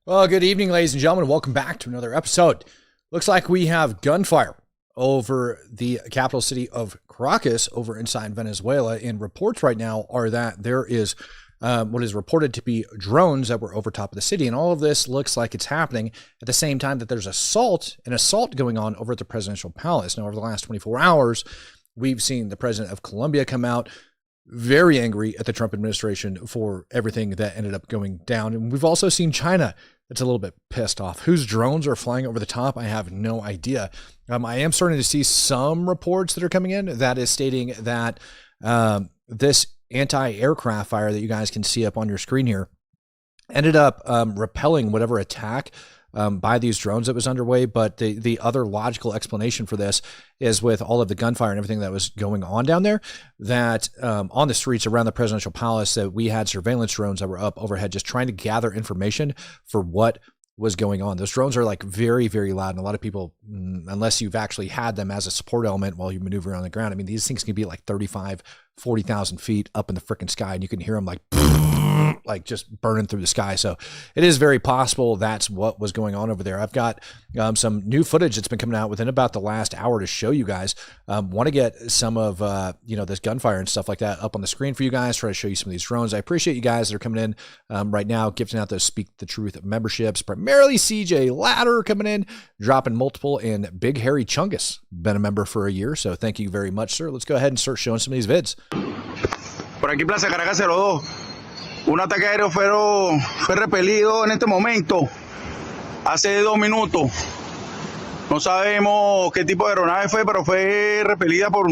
Well, good evening, ladies and gentlemen. Welcome back to another episode. Looks like we have gunfire over the capital city of Caracas over inside Venezuela. And reports right now are that there is what is reported to be drones that were over top of the city. And all of this looks like it's happening at the same time that there's an assault going on over at the presidential palace. Now, over the last 24 hours, we've seen the president of Colombia come out very angry at the Trump administration for everything that ended up going down. And we've also seen China that's a little bit pissed off. Whose drones are flying over the top? I have no idea. I am starting to see some reports that are coming in that is stating that this anti-aircraft fire that you guys can see up on your screen here ended up repelling whatever attack by these drones that was underway. But the other logical explanation for this is with all of the gunfire and everything that was going on down there, that on the streets around the presidential palace, that we had surveillance drones that were up overhead just trying to gather information for what was going on. Those drones are like very, very loud. And a lot of people, unless you've actually had them as a support element while you maneuver on the ground, I mean, these things can be like 35, 40,000 feet up in the freaking sky, and you can hear them like just burning through the sky. So it is very possible that's what was going on over there. I've got some new footage that's been coming out within about the last hour to show you guys. Want to get some of this gunfire and stuff like that up on the screen for you guys, try to show you some of these drones. I appreciate you guys that are coming in right now, gifting out those Speak the Truth memberships, primarily CJ Ladder coming in, dropping multiple, and Big Harry Chungus, been a member for a year, so thank you very much, sir. Let's go ahead and start showing some of these vids. Por aquí Plaza Caracas 02. Un ataque aéreo fue repelido en este momento, hace 2 minutos. No sabemos qué tipo de aeronave fue, pero fue repelida por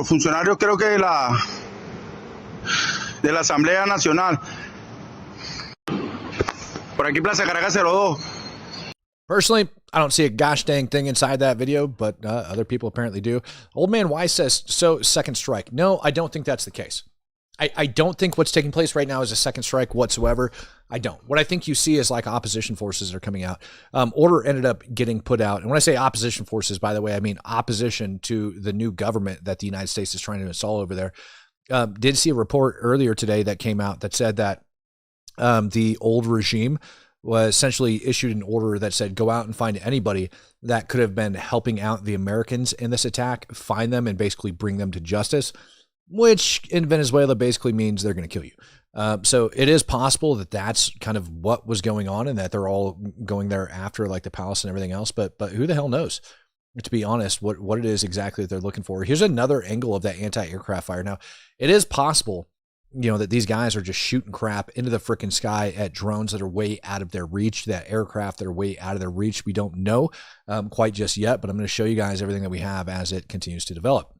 funcionarios, creo que de la Asamblea Nacional. Por aquí Plaza Caracas 02. Personally, I don't see a gosh dang thing inside that video, but other people apparently do. Old Man Wise says, so second strike. No, I don't think that's the case. I don't think what's taking place right now is a second strike whatsoever. I don't. What I think you see is like opposition forces that are coming out. Order ended up getting put out. And when I say opposition forces, by the way, I mean opposition to the new government that the United States is trying to install over there. Did see a report earlier today that came out that said that the old regime was essentially issued an order that said, go out and find anybody that could have been helping out the Americans in this attack, find them and basically bring them to justice, which in Venezuela basically means they're going to kill you. So it is possible that that's kind of what was going on and that they're all going there after like the palace and everything else. But who the hell knows, to be honest, what it is exactly that they're looking for. Here's another angle of that anti-aircraft fire. Now, it is possible, that these guys are just shooting crap into the freaking sky at drones that are way out of their reach, that aircraft that are way out of their reach. We don't know quite just yet, but I'm going to show you guys everything that we have as it continues to develop.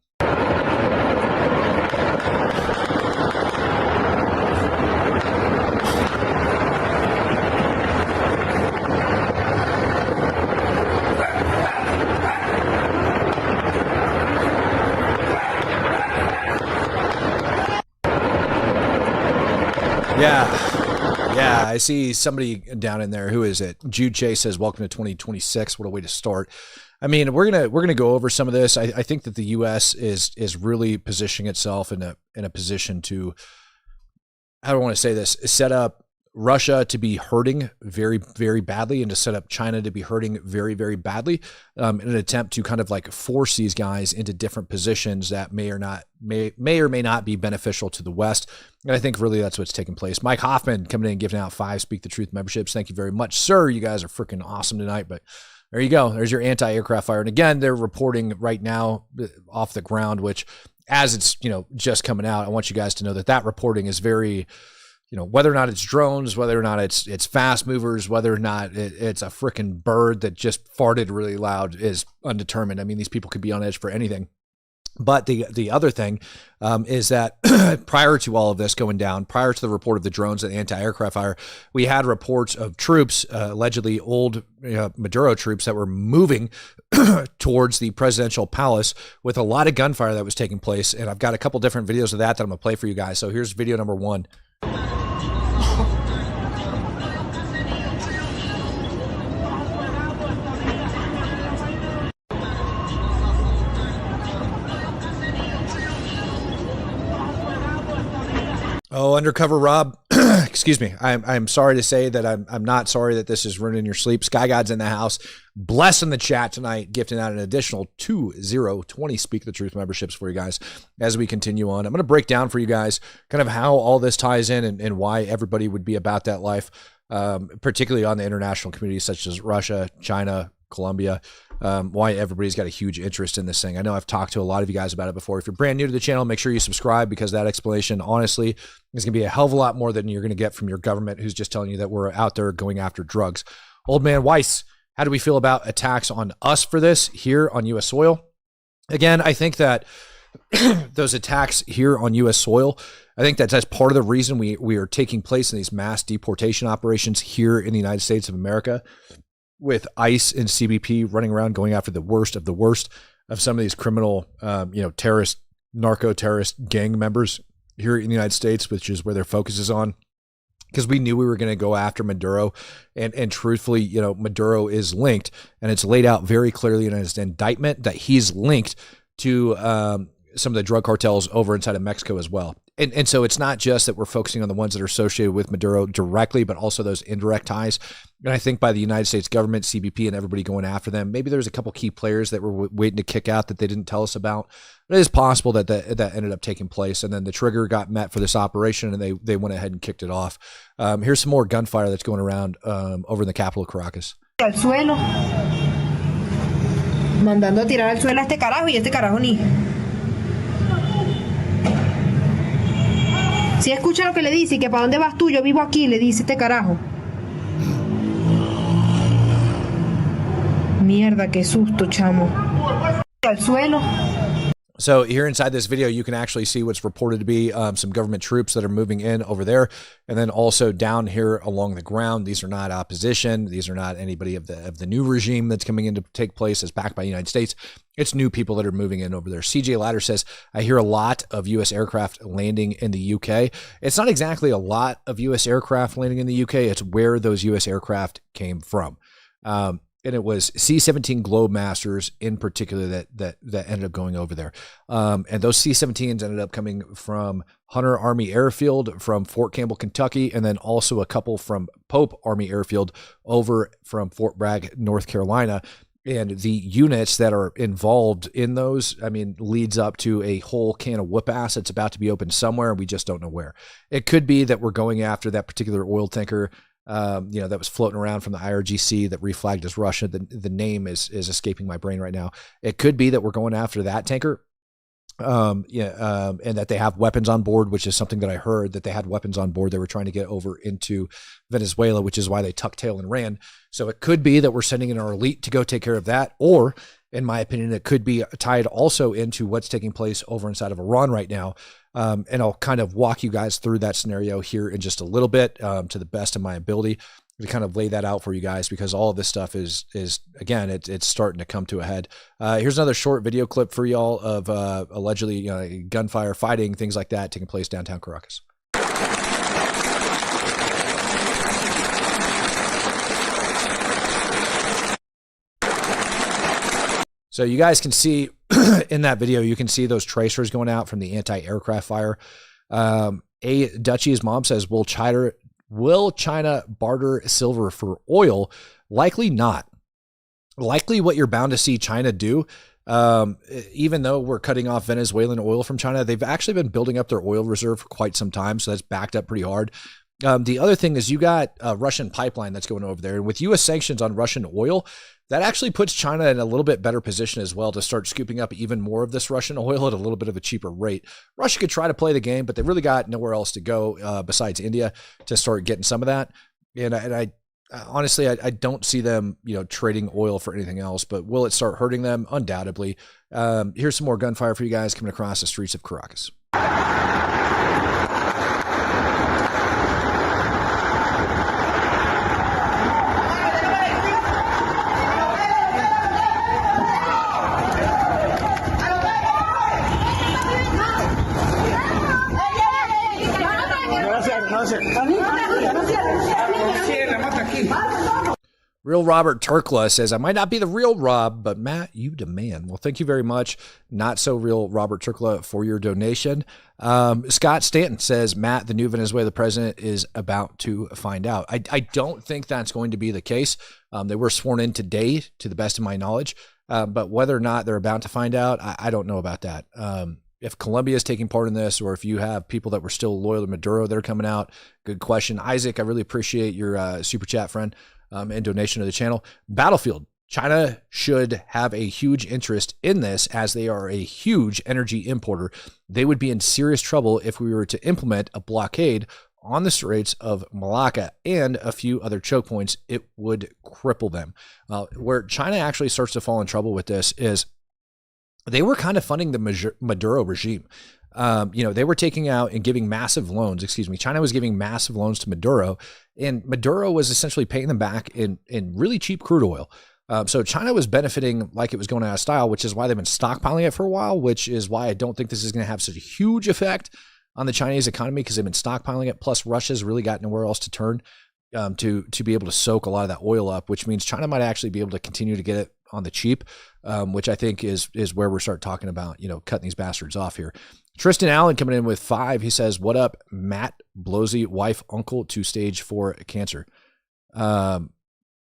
Yeah, I see somebody down in there. Who is it? Jude Chase says, welcome to 2026. What a way to start. I mean, we're gonna go over some of this. I think that the U.S. is really positioning itself in a position to, I don't want to say this, set up Russia to be hurting very, very badly and to set up China to be hurting very, very badly in an attempt to kind of like force these guys into different positions that may or may not be beneficial to the West. And I think really that's what's taking place. Mike Hoffman coming in and giving out 5 Speak the Truth memberships. Thank you very much, sir. You guys are freaking awesome tonight. But there you go. There's your anti-aircraft fire. And again, they're reporting right now off the ground, which as it's, just coming out, I want you guys to know that reporting is very, whether or not it's drones, whether or not it's fast movers, whether or not it's a freaking bird that just farted really loud is undetermined. I mean, these people could be on edge for anything. But the other thing is that prior to all of this going down, prior to the report of the drones and the anti-aircraft fire, we had reports of troops, allegedly old Maduro troops that were moving towards the presidential palace with a lot of gunfire that was taking place. And I've got a couple different videos of that I'm going to play for you guys. So here's video number 1. Oh, Undercover Rob, excuse me. I'm sorry to say that I'm not sorry that this is ruining your sleep. Sky God's in the house, blessing the chat tonight, gifting out an additional 20 Speak the Truth memberships for you guys as we continue on. I'm going to break down for you guys kind of how all this ties in and why everybody would be about that life, particularly on the international community such as Russia, China, Colombia, why everybody's got a huge interest in this thing. I know I've talked to a lot of you guys about it before. If you're brand new to the channel, make sure you subscribe, because that explanation, honestly, is going to be a hell of a lot more than you're going to get from your government, who's just telling you that we're out there going after drugs. Old Man Weiss, how do we feel about attacks on us for this here on U.S. soil? Again, I think that those attacks here on U.S. soil, I think that's part of the reason we are taking place in these mass deportation operations here in the United States of America, with ICE and CBP running around going after the worst of some of these criminal, terrorist, narco-terrorist gang members here in the United States, which is where their focus is on. Because we knew we were going to go after Maduro, and truthfully, Maduro is linked, and it's laid out very clearly in his indictment that he's linked to some of the drug cartels over inside of Mexico as well. And so it's not just that we're focusing on the ones that are associated with Maduro directly, but also those indirect ties. And I think by the United States government, CBP, and everybody going after them, maybe there's a couple key players that were waiting to kick out that they didn't tell us about. But it is possible that that ended up taking place, and then the trigger got met for this operation, and they went ahead and kicked it off. Here's some more gunfire that's going around over in the capital of Caracas. Al suelo, mandando a tirar al suelo a este carajo, y este carajo ni. Si escucha lo que le dice y que para dónde vas tú, yo vivo aquí, le dice este carajo. Mierda, qué susto, chamo. Al suelo. So here inside this video, you can actually see what's reported to be some government troops that are moving in over there. And then also down here along the ground, these are not opposition. These are not anybody of the new regime that's coming in to take place as backed by the United States. It's new people that are moving in over there. CJ Ladder says, I hear a lot of U.S. aircraft landing in the UK. It's not exactly a lot of U.S. aircraft landing in the UK. It's where those U.S. aircraft came from. And it was C-17 Globemasters in particular that ended up going over there. And those C-17s ended up coming from Hunter Army Airfield, from Fort Campbell, Kentucky, and then also a couple from Pope Army Airfield over from Fort Bragg, North Carolina. And the units that are involved in those, leads up to a whole can of whoop ass that's about to be opened somewhere, and we just don't know where. It could be that we're going after that particular oil tanker that was floating around from the IRGC that reflagged as Russia. The name is escaping my brain right now. It could be that we're going after that tanker. And that they have weapons on board, which is something that I heard, that they had weapons on board. They were trying to get over into Venezuela, which is why they tucked tail and ran. So it could be that we're sending in our elite to go take care of that. Or, in my opinion, it could be tied also into what's taking place over inside of Iran right now. And I'll kind of walk you guys through that scenario here in just a little bit, to the best of my ability, to kind of lay that out for you guys, because all of this stuff is again, it's starting to come to a head. Here's another short video clip for y'all of allegedly gunfire, fighting, things like that taking place downtown Caracas. So you guys can see in that video, you can see those tracers going out from the anti-aircraft fire. A Dutchie's mom says, will China barter silver for oil? Likely not. Likely what you're bound to see China do, even though we're cutting off Venezuelan oil from China, they've actually been building up their oil reserve for quite some time, so that's backed up pretty hard. The other thing is you got a Russian pipeline that's going over there, and with U.S. sanctions on Russian oil, that actually puts China in a little bit better position as well to start scooping up even more of this Russian oil at a little bit of a cheaper rate. Russia could try to play the game, but they really got nowhere else to go besides India to start getting some of that. And I honestly, I don't see them, trading oil for anything else, but will it start hurting them? Undoubtedly. Here's some more gunfire for you guys coming across the streets of Caracas. Real Robert Turkla says, I might not be the real Rob, but Matt, you demand. Well, thank you very much. Not so real Robert Turkla for your donation. Scott Stanton says, Matt, the new Venezuela president is about to find out. I don't think that's going to be the case. They were sworn in today, to the best of my knowledge. But whether or not they're about to find out, I don't know about that. If Colombia is taking part in this, or if you have people that were still loyal to Maduro that are coming out, good question. Isaac, I really appreciate your super chat, friend. And donation to the channel. Battlefield. China should have a huge interest in this as they are a huge energy importer. They would be in serious trouble if we were to implement a blockade on the Straits of Malacca and a few other choke points. It would cripple them. Where China actually starts to fall in trouble with this is they were kind of funding the Maduro regime. They were taking out and giving massive loans. China was giving massive loans to Maduro, and Maduro was essentially paying them back in really cheap crude oil. So China was benefiting like it was going out of style, which is why they've been stockpiling it for a while, which is why I don't think this is going to have such a huge effect on the Chinese economy, because they've been stockpiling it. Plus, Russia's really got nowhere else to turn to be able to soak a lot of that oil up, which means China might actually be able to continue to get it on the cheap, which I think is where we're start talking about, cutting these bastards off here. Tristan Allen coming in with 5. He says, what up, Matt Blosey, wife, uncle to stage 4 cancer. That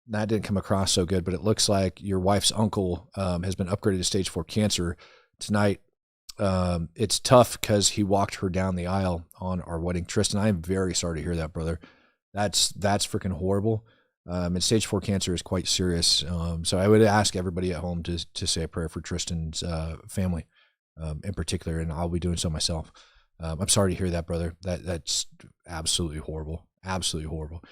didn't come across so good, but it looks like your wife's uncle has been upgraded to stage 4 cancer tonight. It's tough because he walked her down the aisle on our wedding. Tristan, I am very sorry to hear that, brother. That's freaking horrible. And stage 4 cancer is quite serious. So I would ask everybody at home to say a prayer for Tristan's family in particular, and I'll be doing so myself. I'm sorry to hear that, brother. That's absolutely horrible. Absolutely horrible.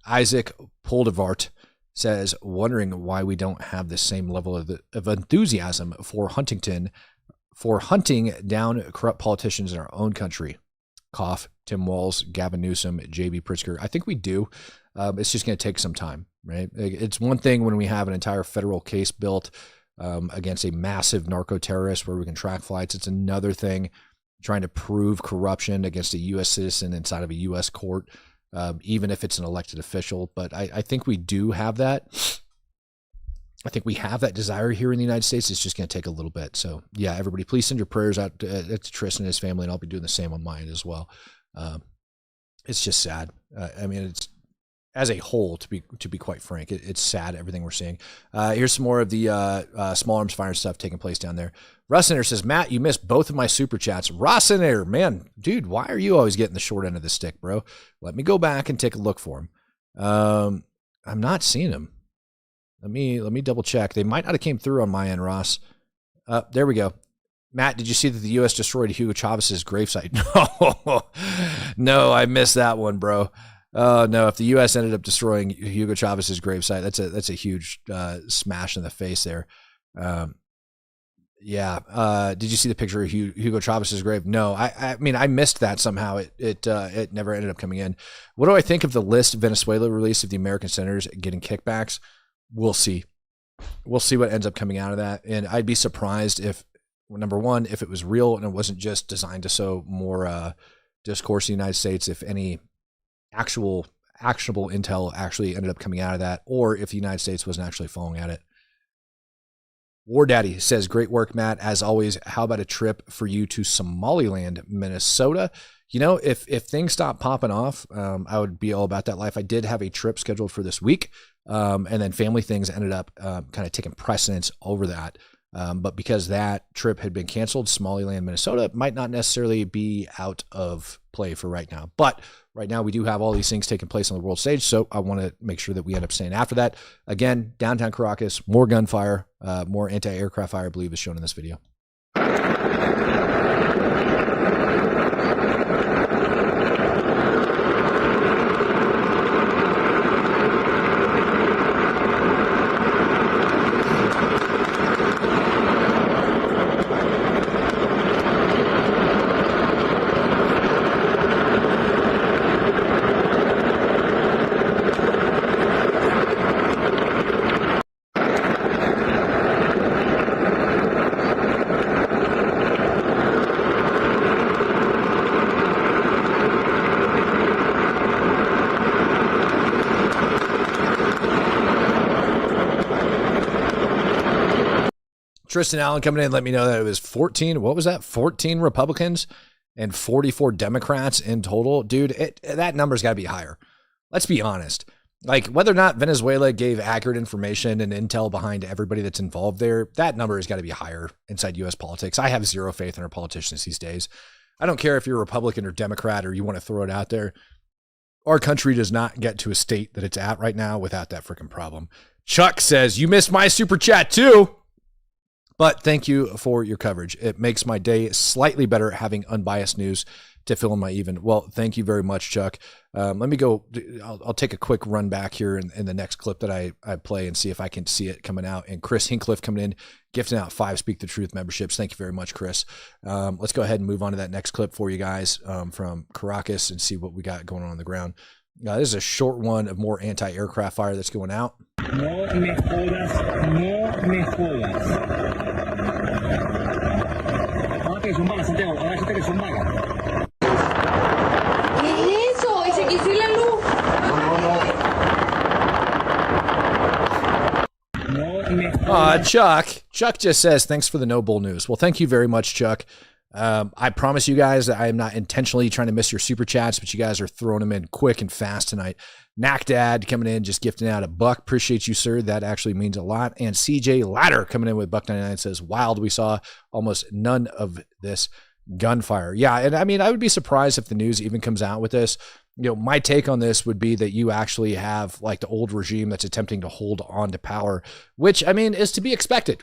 Isaac Poldevart says, wondering why we don't have the same level of enthusiasm for hunting down corrupt politicians in our own country. Cough, Tim Walz, Gavin Newsom, J.B. Pritzker. I think we do. It's just going to take some time, right? It's one thing when we have an entire federal case built against a massive narco terrorist where we can track flights. It's another thing trying to prove corruption against a U.S. citizen inside of a U.S. court, even if it's an elected official. But I think we do have that. I think we have that desire here in the United States. It's just going to take a little bit. So, yeah, everybody, please send your prayers out to Tristan and his family, and I'll be doing the same on mine as well. It's just sad. It's as a whole, to be quite frank, it's sad, everything we're seeing. Here's some more of the small arms fire stuff taking place down there. Rossiner says, Matt, you missed both of my super chats. Rossiner, man, dude, why are you always getting the short end of the stick, bro? Let me go back and take a look for him. I'm not seeing him. Let me double check. They might not have came through on my end, Ross. There we go. Matt, did you see that the U.S. destroyed Hugo Chavez's gravesite? No, I missed that one, bro. No, if the U.S. ended up destroying Hugo Chavez's gravesite, that's a huge smash in the face there. Yeah. Did you see the picture of Hugo Chavez's grave? No, I missed that somehow. It never ended up coming in. What do I think of the list Venezuela released of the American senators getting kickbacks? We'll see. We'll see what ends up coming out of that. And I'd be surprised if, number one, if it was real and it wasn't just designed to sow more discourse in the United States, if any actionable intel actually ended up coming out of that, or if the United States wasn't actually following at it. War Daddy says, great work, Matt. As always, how about a trip for you to Somaliland, Minnesota? If things stop popping off, I would be all about that life. I did have a trip scheduled for this week, and then family things ended up kind of taking precedence over that. But because that trip had been canceled, Somaliland, Minnesota might not necessarily be out of play for right now. But right now we do have all these things taking place on the world stage, so I want to make sure that we end up staying after that. Again, downtown Caracas, more gunfire, more anti-aircraft fire, I believe, is shown in this video. Tristan Allen coming in, let me know that it was 14. What was that? 14 Republicans and 44 Democrats in total. Dude, that number's got to be higher. Let's be honest. Like, whether or not Venezuela gave accurate information and intel behind everybody that's involved there, that number has got to be higher inside U.S. politics. I have zero faith in our politicians these days. I don't care if you're a Republican or Democrat or you want to throw it out there. Our country does not get to a state that it's at right now without that freaking problem. Chuck says, you missed my super chat too. But thank you for your coverage. It makes my day slightly better having unbiased news to fill in my even. Well, thank you very much, Chuck. Let me go. I'll take a quick run back here in the next clip that I play and see if I can see it coming out. And Chris Hincliffe coming in, gifting out 5 Speak the Truth memberships. Thank you very much, Chris. Let's go ahead and move on to that next clip for you guys from Caracas and see what we got going on the ground. This is a short one of more anti-aircraft fire that's going out. No me jodas, no me jodas. Que son balas, Santiago, agáchate que son balas. ¿Qué es eso? ¿Y se quiso ir la luz? Chuck just says, thanks for the no bull news. Well, thank you very much, Chuck. I promise you guys that I am not intentionally trying to miss your super chats, but you guys are throwing them in quick and fast tonight. Knack Dad coming in, just gifting out $1. Appreciate you, sir. That actually means a lot. And CJ Ladder coming in with $1.99 says, wild. We saw almost none of this gunfire. Yeah. And I mean, I would be surprised if the news even comes out with this. You know, my take on this would be that you actually have like the old regime that's attempting to hold on to power, which I mean, is to be expected.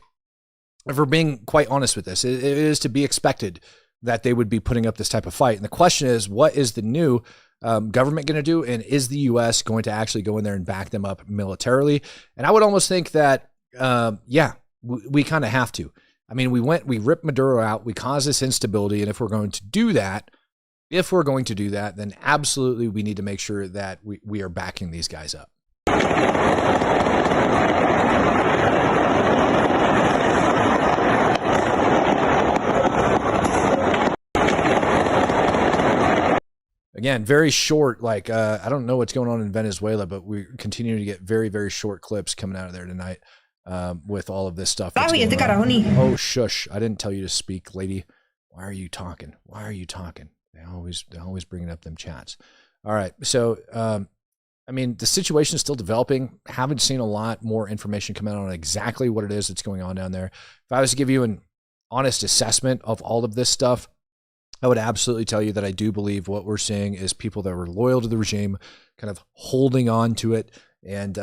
If we're being quite honest with this, it is to be expected that they would be putting up this type of fight. And the question is, what is the new government going to do? And is the U.S. going to actually go in there and back them up militarily? And I would almost think that, we kind of have to. I mean, we ripped Maduro out. We caused this instability. And if we're going to do that, then absolutely we need to make sure that we are backing these guys up. Again, very short, like, I don't know what's going on in Venezuela, but we continue to get very, very short clips coming out of there tonight with all of this stuff. Oh, shush. I didn't tell you to speak, lady. Why are you talking? They always bringing up them chats. All right. So, I mean, the situation is still developing. Haven't seen a lot more information come out on exactly what it is that's going on down there. If I was to give you an honest assessment of all of this stuff, I would absolutely tell you that I do believe what we're seeing is people that were loyal to the regime kind of holding on to it and,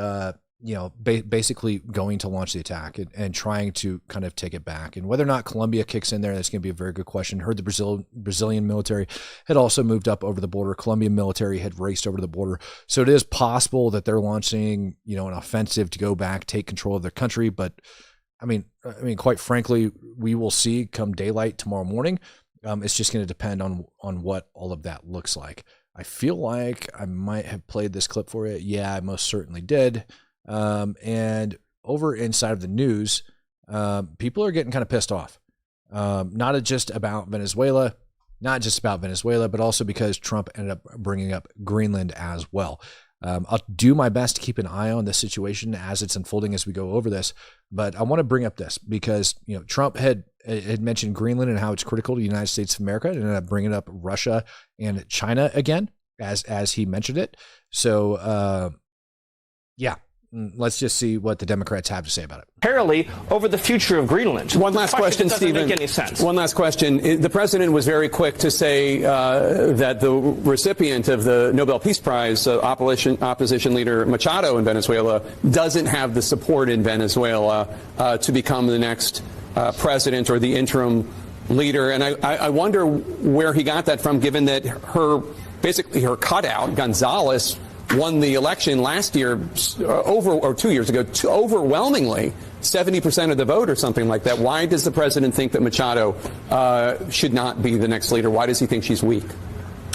basically going to launch the attack and trying to kind of take it back. And whether or not Colombia kicks in there, that's going to be a very good question. Heard the Brazilian military had also moved up over the border. Colombian military had raced over the border. So it is possible that they're launching, an offensive to go back, take control of their country. But I mean, quite frankly, we will see come daylight tomorrow morning. It's just going to depend on what all of that looks like. I feel like I might have played this clip for you. Yeah, I most certainly did. And over inside of the news, people are getting kind of pissed off. Not just about Venezuela, but also because Trump ended up bringing up Greenland as well. I'll do my best to keep an eye on this situation as it's unfolding as we go over this. But I want to bring up this because, Trump had mentioned Greenland and how it's critical to the United States of America, and ended up bringing up Russia and China again, as he mentioned it. So, let's just see what the Democrats have to say about it. Apparently, over the future of Greenland. One last question, Stephen. Doesn't make any sense. One last question. The president was very quick to say that the recipient of the Nobel Peace Prize, opposition leader Machado in Venezuela, doesn't have the support in Venezuela to become the next president or the interim leader. And I wonder where he got that from, given that her cutout, Gonzalez, won the election last year 2 years ago, overwhelmingly, 70% of the vote or something like that. Why does the president think that Machado should not be the next leader? Why does he think she's weak?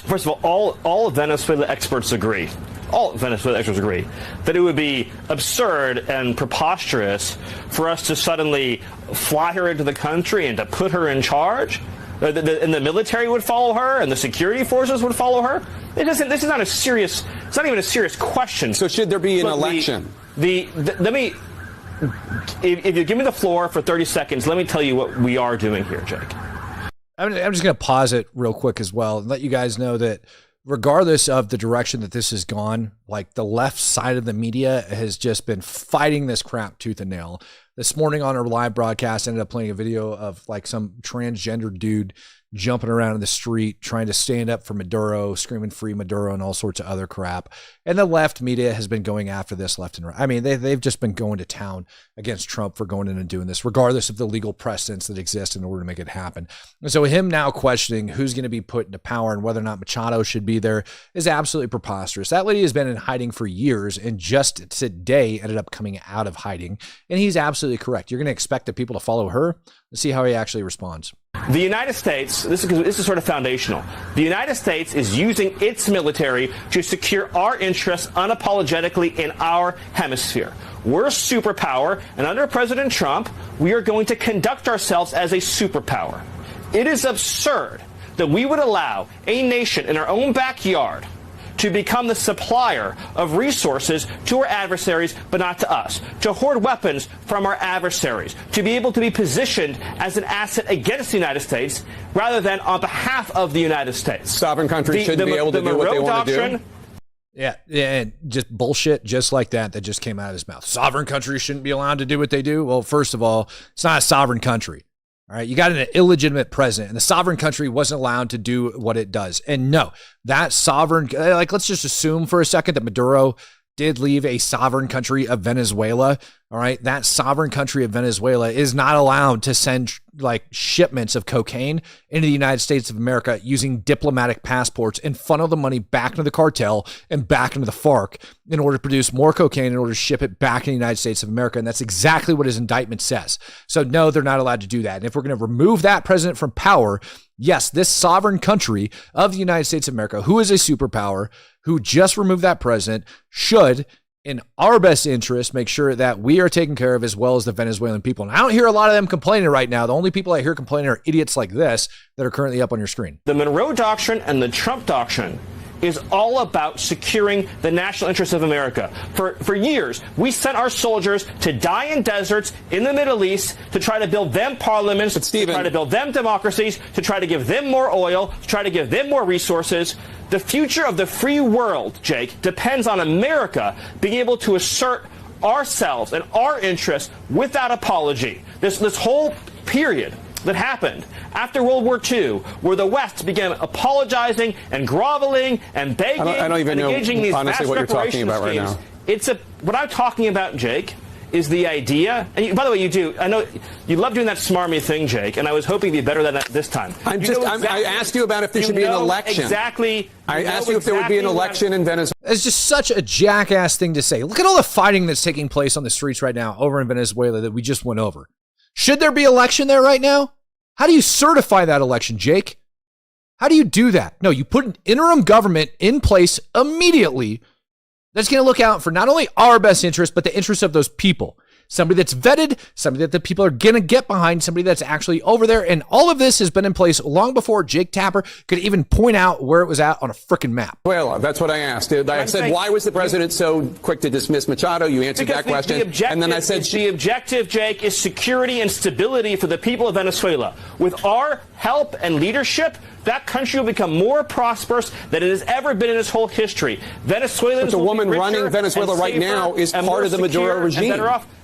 First of all Venezuela experts agree. All Venezuela experts agree that it would be absurd and preposterous for us to suddenly fly her into the country and to put her in charge. And the military would follow her, and the security forces would follow her. This is not a serious. It's not even a serious question. So should there be an election? Let me if you give me the floor for 30 seconds, let me tell you what we are doing here, Jake. I'm just going to pause it real quick as well and let you guys know that regardless of the direction that this has gone, like the left side of the media has just been fighting this crap tooth and nail. This morning on our live broadcast, ended up playing a video of like some transgender dude jumping around in the street, trying to stand up for Maduro, screaming free Maduro and all sorts of other crap. And the left media has been going after this left and right. I mean, they've just been going to town against Trump for going in and doing this, regardless of the legal precedents that exist in order to make it happen. And so him now questioning who's going to be put into power and whether or not Machado should be there is absolutely preposterous. That lady has been in hiding for years and just today ended up coming out of hiding. And he's absolutely correct. You're going to expect the people to follow her. Let's see how he actually responds. The United States, this is sort of foundational. The United States is using its military to secure our interests unapologetically in our hemisphere. We're a superpower, and under President Trump, we are going to conduct ourselves as a superpower. It is absurd that we would allow a nation in our own backyard to become the supplier of resources to our adversaries, but not to us, to hoard weapons from our adversaries, to be able to be positioned as an asset against the United States rather than on behalf of the United States. Sovereign countries shouldn't be able to do what they want to do. Yeah, and just bullshit just like that just came out of his mouth. Sovereign countries shouldn't be allowed to do what they do. Well, first of all, it's not a sovereign country. All right, you got an illegitimate president, and the sovereign country wasn't allowed to do what it does. And no, that sovereign, like, let's just assume for a second that Maduro did leave a sovereign country of Venezuela. All right, that sovereign country of Venezuela is not allowed to send like shipments of cocaine into the United States of America using diplomatic passports and funnel the money back into the cartel and back into the FARC in order to produce more cocaine in order to ship it back in the United States of America. And that's exactly what his indictment says. So no, they're not allowed to do that. And if we're going to remove that president from power, yes, this sovereign country of the United States of America, who is a superpower, who just removed that president, should, in our best interest, make sure that we are taken care of as well as the Venezuelan people. And I don't hear a lot of them complaining right now. The only people I hear complaining are idiots like this that are currently up on your screen. The Monroe Doctrine and the Trump Doctrine is all about securing the national interests of America. For years, we sent our soldiers to die in deserts in the Middle East to try to build them parliaments, to try to build them democracies, to try to give them more oil, to try to give them more resources. The future of the free world, Jake, depends on America being able to assert ourselves and our interests without apology. This whole period that happened after World War II, where the West began apologizing and groveling and begging I don't even and engaging know, these honestly, vast what you're talking about right schemes. now. What I'm talking about, Jake, is the idea, and by the way, you do, I know you love doing that smarmy thing, Jake, and I was hoping to be better than that this time. I asked you about if there should be an election. I asked you if there would be an election in Venezuela. It's just such a jackass thing to say. Look at all the fighting that's taking place on the streets right now over in Venezuela that we just went over. Should there be election there right now? How do you certify that election, Jake? How do you do that? No, you put an interim government in place immediately that's going to look out for not only our best interest, but the interests of those people. Somebody that's vetted, somebody that the people are going to get behind, somebody that's actually over there. And all of this has been in place long before Jake Tapper could even point out where it was at on a freaking map. Well, that's what I asked. I said, why was the president so quick to dismiss Machado? You answered that question. And then I said, the objective, Jake, is security and stability for the people of Venezuela. With our help and leadership, that country will become more prosperous than it has ever been in its whole history. Venezuelans, but the woman running Venezuela right now is part of the Maduro regime.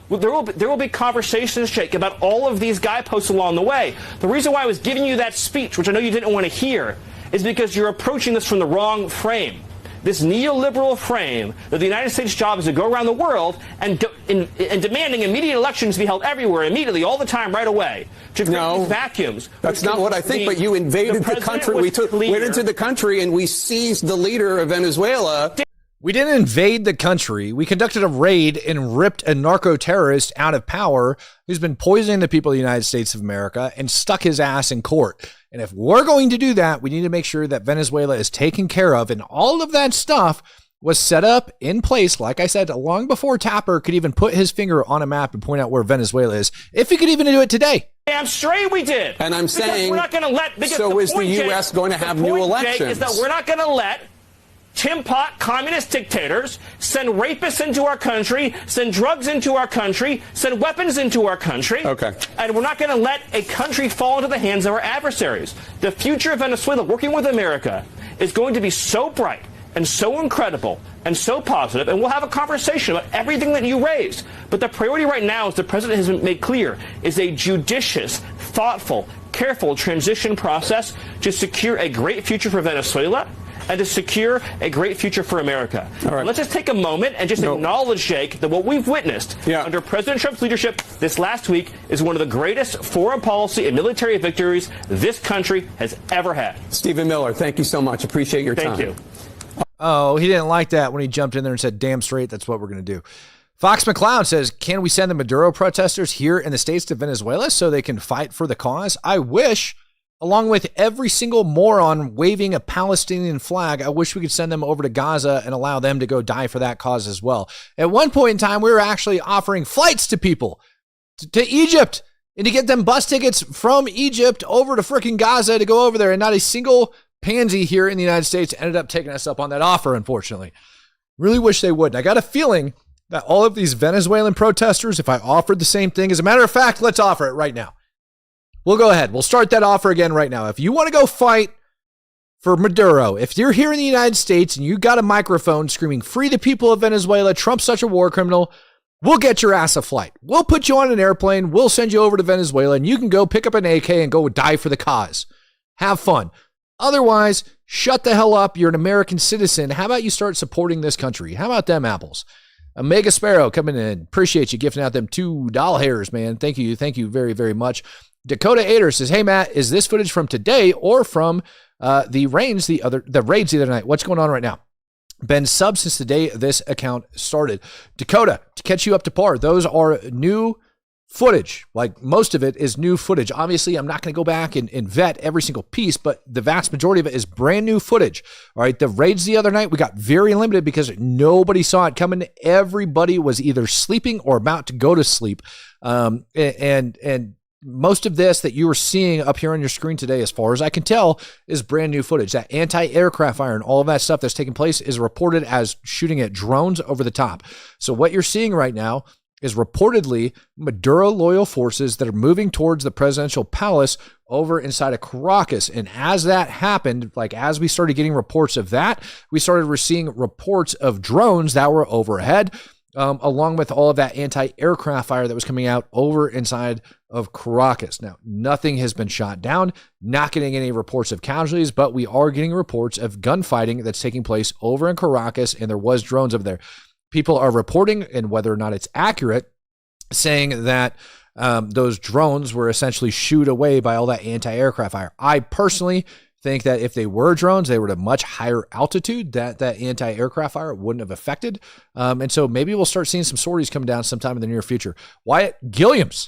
Well, there will be conversations, Jake, about all of these guideposts along the way. The reason why I was giving you that speech, which I know you didn't want to hear, is because you're approaching this from the wrong frame. This neoliberal frame that the United States' job is to go around the world and demanding immediate elections to be held everywhere, immediately, all the time, right away, to create these vacuums. That's not what I think, but you invaded the country. We went into the country and we seized the leader of Venezuela. We didn't invade the country. We conducted a raid and ripped a narco-terrorist out of power who's been poisoning the people of the United States of America and stuck his ass in court. And if we're going to do that, we need to make sure that Venezuela is taken care of. And all of that stuff was set up in place, like I said, long before Tapper could even put his finger on a map and point out where Venezuela is, if he could even do it today. Damn straight we did. And I'm saying, we're not going to let. So is the U.S. going to have new elections? Jake, is that we're not going to let Tin pot communist dictators send rapists into our country, send drugs into our country, send weapons into our country. Okay. And we're not going to let a country fall into the hands of our adversaries. The future of Venezuela, working with America, is going to be so bright and so incredible and so positive, and we'll have a conversation about everything that you raised. But the priority right now, as the president has made clear, is a judicious, thoughtful, careful transition process to secure a great future for Venezuela and to secure a great future for America. All right. Let's just take a moment and just acknowledge, Jake, that what we've witnessed under President Trump's leadership this last week is one of the greatest foreign policy and military victories this country has ever had. Stephen Miller, thank you so much. Appreciate your time. Thank you. Oh, he didn't like that when he jumped in there and said, damn straight, that's what we're going to do. Fox McCloud says, can we send the Maduro protesters here in the States to Venezuela so they can fight for the cause? I wish, along with every single moron waving a Palestinian flag, I wish we could send them over to Gaza and allow them to go die for that cause as well. At one point in time, we were actually offering flights to people to Egypt and to get them bus tickets from Egypt over to freaking Gaza to go over there, and not a single pansy here in the United States ended up taking us up on that offer, unfortunately. Really wish they would. And I got a feeling that all of these Venezuelan protesters, if I offered the same thing, as a matter of fact, let's offer it right now. We'll go ahead. We'll start that offer again right now. If you want to go fight for Maduro, if you're here in the United States and you got a microphone screaming, free the people of Venezuela, Trump's such a war criminal, we'll get your ass a flight. We'll put you on an airplane. We'll send you over to Venezuela and you can go pick up an AK and go die for the cause. Have fun. Otherwise, shut the hell up. You're an American citizen. How about you start supporting this country? How about them apples? Omega Sparrow coming in. Appreciate you gifting out them $2 hairs, man. Thank you. Thank you very, very much. Dakota Ader says, hey, Matt, is this footage from today or from the raids the other night? What's going on right now? Been subbed since the day this account started. Dakota, to catch you up to par, those are new footage. Like, most of it is new footage. Obviously, I'm not going to go back and vet every single piece, but the vast majority of it is brand new footage. All right, the raids the other night, we got very limited because nobody saw it coming. Everybody was either sleeping or about to go to sleep. And most of this that you were seeing up here on your screen today, as far as I can tell, is brand new footage. That anti-aircraft fire and all of that stuff that's taking place is reported as shooting at drones over the top. So what you're seeing right now is reportedly Maduro loyal forces that are moving towards the presidential palace over inside of Caracas. And as that happened, like as we started getting reports of that, we started seeing reports of drones that were overhead, along with all of that anti-aircraft fire that was coming out over inside of Caracas. Now, nothing has been shot down, not getting any reports of casualties, but we are getting reports of gunfighting that's taking place over in Caracas, and there was drones over there. People are reporting, and whether or not it's accurate, saying that those drones were essentially shooed away by all that anti-aircraft fire. I personally think that if they were drones, they were at a much higher altitude that anti-aircraft fire wouldn't have affected. And so maybe we'll start seeing some sorties come down sometime in the near future. Wyatt Gilliams,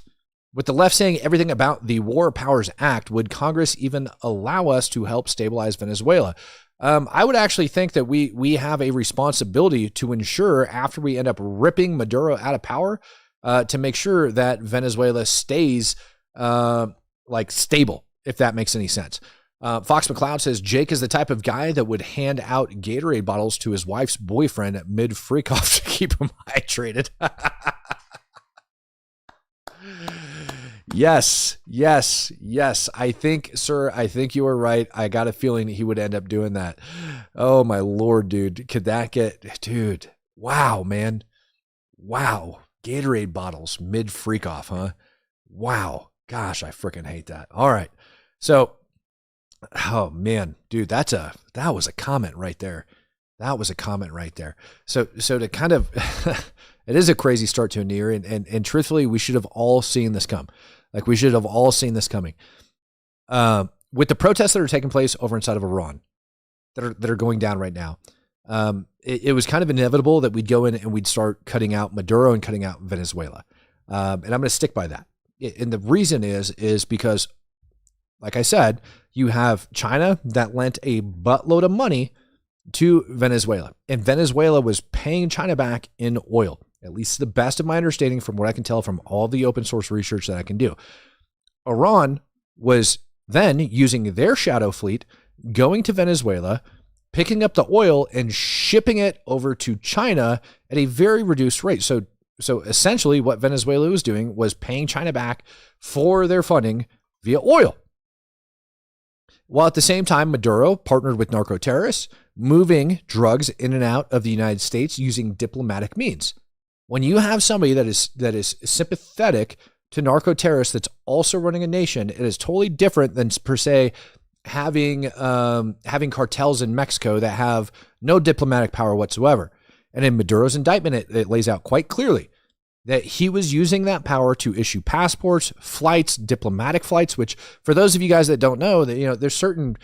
with the left saying everything about the War Powers Act, would Congress even allow us to help stabilize Venezuela? I would actually think that we have a responsibility to ensure, after we end up ripping Maduro out of power, to make sure that Venezuela stays stable, if that makes any sense. Fox McCloud says Jake is the type of guy that would hand out Gatorade bottles to his wife's boyfriend mid-freak-off to keep him hydrated. Yes. I think you are right. I got a feeling he would end up doing that. Oh, my Lord, dude. Could that dude, wow, man. Wow. Gatorade bottles mid-freak off, huh? Wow. Gosh, I freaking hate that. All right. So, oh, man, dude, that was a comment right there. That was a comment right there. So to kind of, it is a crazy start to a new year, and truthfully, we should have all seen this come. Like, we should have all seen this coming. With the protests that are taking place over inside of Iran, that are going down right now, it was kind of inevitable that we'd go in and we'd start cutting out Maduro and cutting out Venezuela. And I'm going to stick by that. And the reason is because, like I said, you have China that lent a buttload of money to Venezuela, and Venezuela was paying China back in oil. At least to the best of my understanding, from what I can tell from all the open source research that I can do. Iran was then using their shadow fleet, going to Venezuela, picking up the oil and shipping it over to China at a very reduced rate. So essentially what Venezuela was doing was paying China back for their funding via oil. While at the same time, Maduro partnered with narco-terrorists, moving drugs in and out of the United States using diplomatic means. When you have somebody that is sympathetic to narco-terrorists that's also running a nation, it is totally different than, per se, having cartels in Mexico that have no diplomatic power whatsoever. And in Maduro's indictment, it lays out quite clearly that he was using that power to issue passports, flights, diplomatic flights, which for those of you guys that don't know, that there's certain,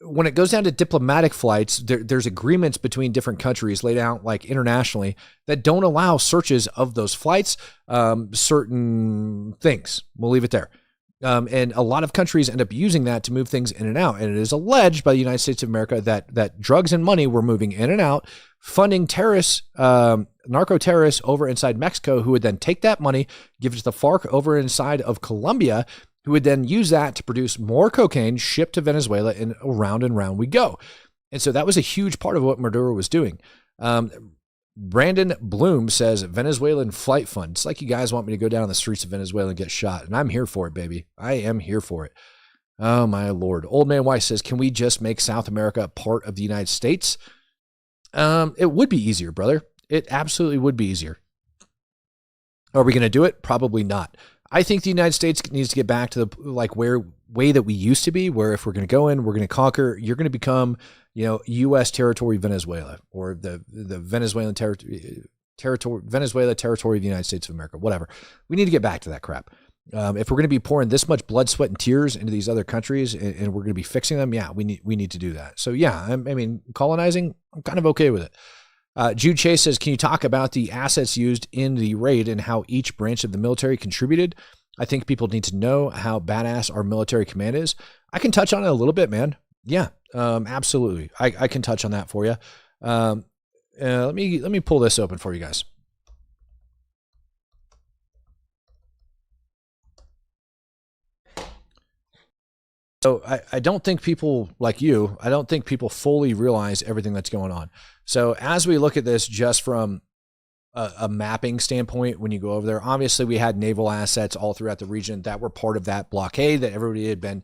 when it goes down to diplomatic flights, there's agreements between different countries laid out like internationally that don't allow searches of those flights, certain things. We'll leave it there. And a lot of countries end up using that to move things in and out. And it is alleged by the United States of America that drugs and money were moving in and out, funding terrorists, narco-terrorists over inside Mexico, who would then take that money, give it to the FARC over inside of Colombia, who would then use that to produce more cocaine shipped to Venezuela, and round we go. And so that was a huge part of what Maduro was doing. Brandon Bloom says, Venezuelan flight fund. It's like you guys want me to go down the streets of Venezuela and get shot. And I'm here for it, baby. I am here for it. Oh, my Lord. Old Man Weiss says, can we just make South America part of the United States? It would be easier, brother. It absolutely would be easier. Are we going to do it? Probably not. I think the United States needs to get back to the way that we used to be, where if we're going to go in, we're going to conquer, you're going to become, U.S. territory Venezuela, or the Venezuelan territory, Venezuela territory of the United States of America, whatever. We need to get back to that crap. If we're going to be pouring this much blood, sweat, and tears into these other countries, and we're going to be fixing them, yeah, we need to do that. So yeah, I mean, colonizing, I'm kind of okay with it. Jude Chase says, can you talk about the assets used in the raid and how each branch of the military contributed? I think people need to know how badass our military command is. I can touch on it a little bit, man. Yeah, absolutely. I can touch on that for you. Let me pull this open for you guys. So I don't think people like you, I don't think people fully realize everything that's going on. So as we look at this just from a mapping standpoint, when you go over there, obviously we had naval assets all throughout the region that were part of that blockade that everybody had been,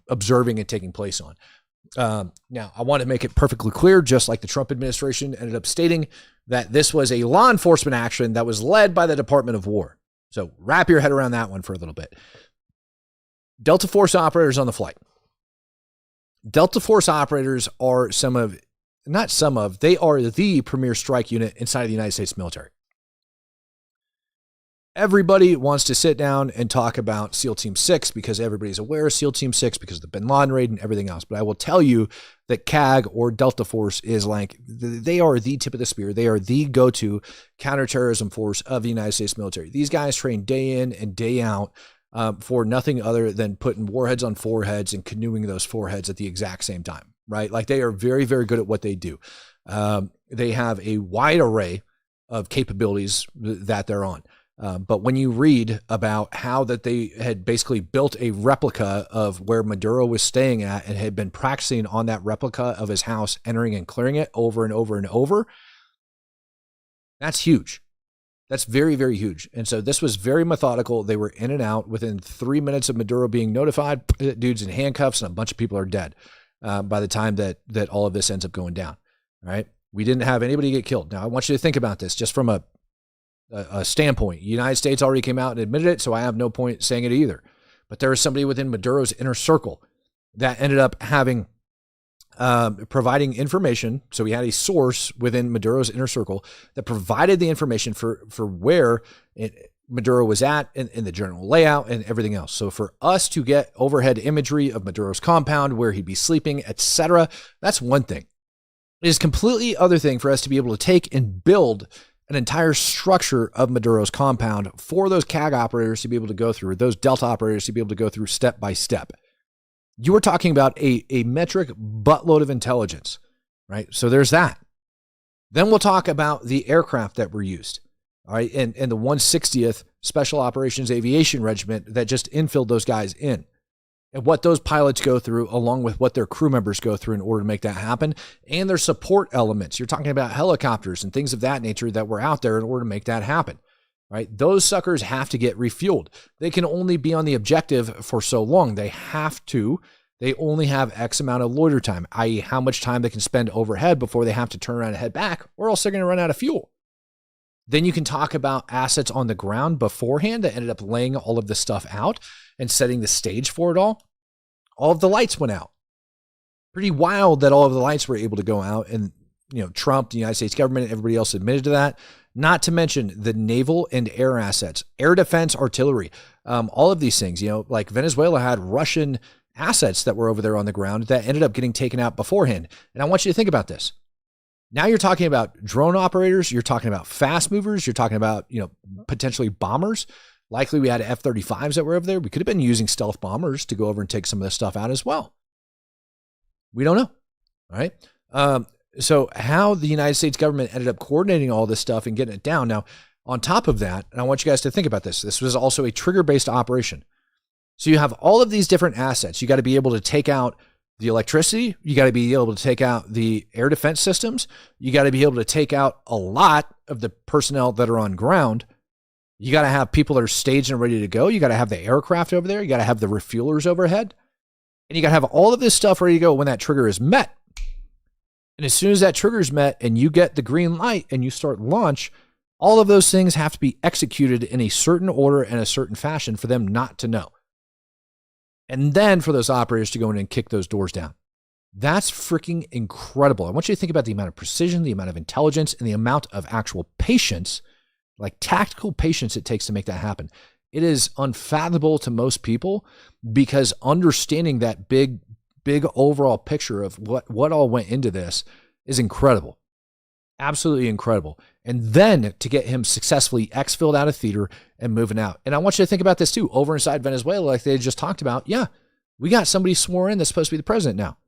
observing and taking place on. Now, I want to make it perfectly clear, just like the Trump administration ended up stating, that this was a law enforcement action that was led by the Department of War. So wrap your head around that one for a little bit. Delta Force operators on the flight. Delta Force operators are they are the premier strike unit inside of the United States military. Everybody wants to sit down and talk about SEAL Team 6 because everybody's aware of SEAL Team 6 because of the Bin Laden raid and everything else. But I will tell you that CAG or Delta Force is they are the tip of the spear. They are the go-to counterterrorism force of the United States military. These guys train day in and day out for nothing other than putting warheads on foreheads and canoeing those foreheads at the exact same time, right? Like, they are very, very good at what they do. They have a wide array of capabilities that they're on. But when you read about how that they had basically built a replica of where Maduro was staying at and had been practicing on that replica of his house, entering and clearing it over and over and over, that's huge. That's very, very huge. And so this was very methodical. They were in and out. Within 3 minutes of Maduro being notified, dude's in handcuffs and a bunch of people are dead by the time that all of this ends up going down. All right. We didn't have anybody get killed. Now, I want you to think about this just from a standpoint. The United States already came out and admitted it, so I have no point saying it either. But there was somebody within Maduro's inner circle that ended up having providing information. So we had a source within Maduro's inner circle that provided the information for where Maduro was at in the general layout and everything else. So for us to get overhead imagery of Maduro's compound, where he'd be sleeping, etc., that's one thing. It is completely other thing for us to be able to take and build an entire structure of Maduro's compound for those CAG operators to be able to go through, those Delta operators to be able to go through step by step. You were talking about a metric buttload of intelligence, right? So there's that. Then we'll talk about the aircraft that were used, all right, and the 160th Special Operations Aviation Regiment that just infilled those guys in. and what those pilots go through, along with what their crew members go through in order to make that happen, and their support elements. You're talking about helicopters and things of that nature that were out there in order to make that happen, right? Those suckers have to get refueled. They can only be on the objective for so long. They only have X amount of loiter time, i.e. how much time they can spend overhead before they have to turn around and head back, or else they're going to run out of fuel. Then you can talk about assets on the ground beforehand that ended up laying all of this stuff out and setting the stage for it all. All of the lights went out. Pretty wild that all of the lights were able to go out, and Trump, the United States government, everybody else admitted to that. Not to mention the naval and air assets, air defense, artillery, all of these things. Like Venezuela had Russian assets that were over there on the ground that ended up getting taken out beforehand. And I want you to think about this. Now you're talking about drone operators. You're talking about fast movers. You're talking about, potentially bombers. Likely we had F-35s that were over there. We could have been using stealth bombers to go over and take some of this stuff out as well. We don't know. All right. So how the United States government ended up coordinating all this stuff and getting it down. Now, on top of that, and I want you guys to think about this. This was also a trigger-based operation. So you have all of these different assets. You got to be able to take out the electricity. You got to be able to take out the air defense systems. You got to be able to take out a lot of the personnel that are on ground. You got to have people that are staged and ready to go. You got to have the aircraft over there. You got to have the refuelers overhead. And you got to have all of this stuff ready to go when that trigger is met. And as soon as that trigger is met and you get the green light and you start launch, all of those things have to be executed in a certain order and a certain fashion for them not to know. And then for those operators to go in and kick those doors down. That's freaking incredible. I want you to think about the amount of precision, the amount of intelligence, and the amount of actual patience, like tactical patience it takes to make that happen. It is unfathomable to most people, because understanding that big overall picture of what all went into this is incredible. Absolutely incredible. And then to get him successfully exfilled out of theater and moving out. And I want you to think about this too. Over inside Venezuela, like they just talked about, yeah, we got somebody sworn in that's supposed to be the president now.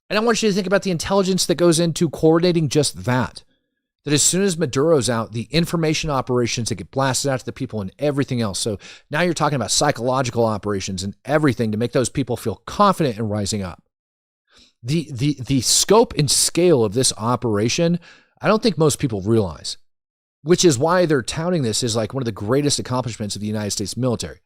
And I want you to think about the intelligence that goes into coordinating just that. That as soon as Maduro's out, the information operations that get blasted out to the people and everything else. So now you're talking about psychological operations and everything to make those people feel confident in rising up. The scope and scale of this operation, I don't think most people realize, which is why they're touting this as like one of the greatest accomplishments of the United States military.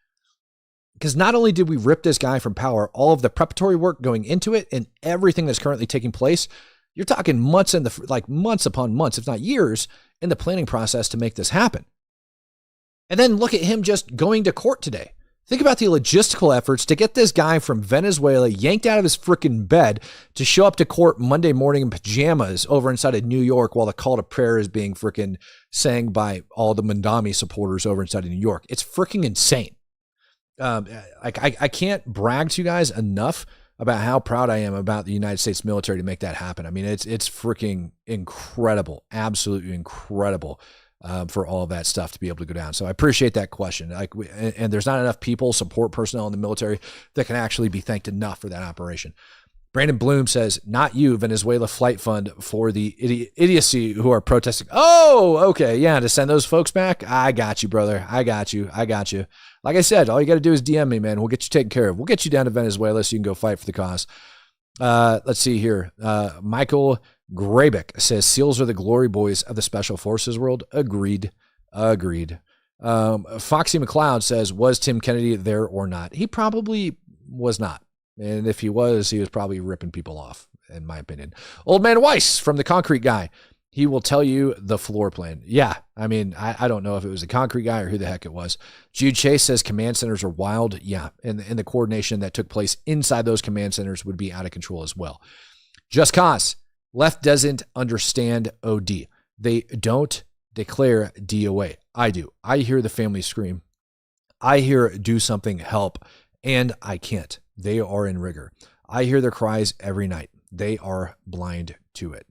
Because not only did we rip this guy from power, all of the preparatory work going into it and everything that's currently taking place, you're talking months upon months, if not years, in the planning process to make this happen. And then look at him just going to court today. Think about the logistical efforts to get this guy from Venezuela yanked out of his freaking bed to show up to court Monday morning in pajamas over inside of New York while the call to prayer is being freaking sang by all the Mandami supporters over inside of New York. It's freaking insane. I can't brag to you guys enough about how proud I am about the United States military to make that happen. I mean, it's freaking incredible, absolutely incredible. For all of that stuff to be able to go down. So I appreciate that question. And there's not enough people, support personnel in the military that can actually be thanked enough for that operation. Brandon Bloom says, not you, Venezuela Flight Fund, for the idiocy who are protesting. Oh, okay. Yeah, to send those folks back. I got you, brother. I got you. Like I said, all you got to do is DM me, man. We'll get you taken care of. We'll get you down to Venezuela so you can go fight for the cause. Let's see here. Michael Grabick says SEALs are the glory boys of the special forces world. Agreed. Foxy McLeod says, was Tim Kennedy there or not? He probably was not. And if he was probably ripping people off, in my opinion. Old man Weiss from the Concrete Guy. He will tell you the floor plan. Yeah. I mean, I don't know if it was the Concrete Guy or who the heck it was. Jude Chase says command centers are wild. Yeah. And the coordination that took place inside those command centers would be out of control as well. Just Cause. Left doesn't understand OD. They don't declare DOA. I do. I hear the family scream. I hear do something, help, and I can't. They are in rigor. I hear their cries every night. They are blind to it.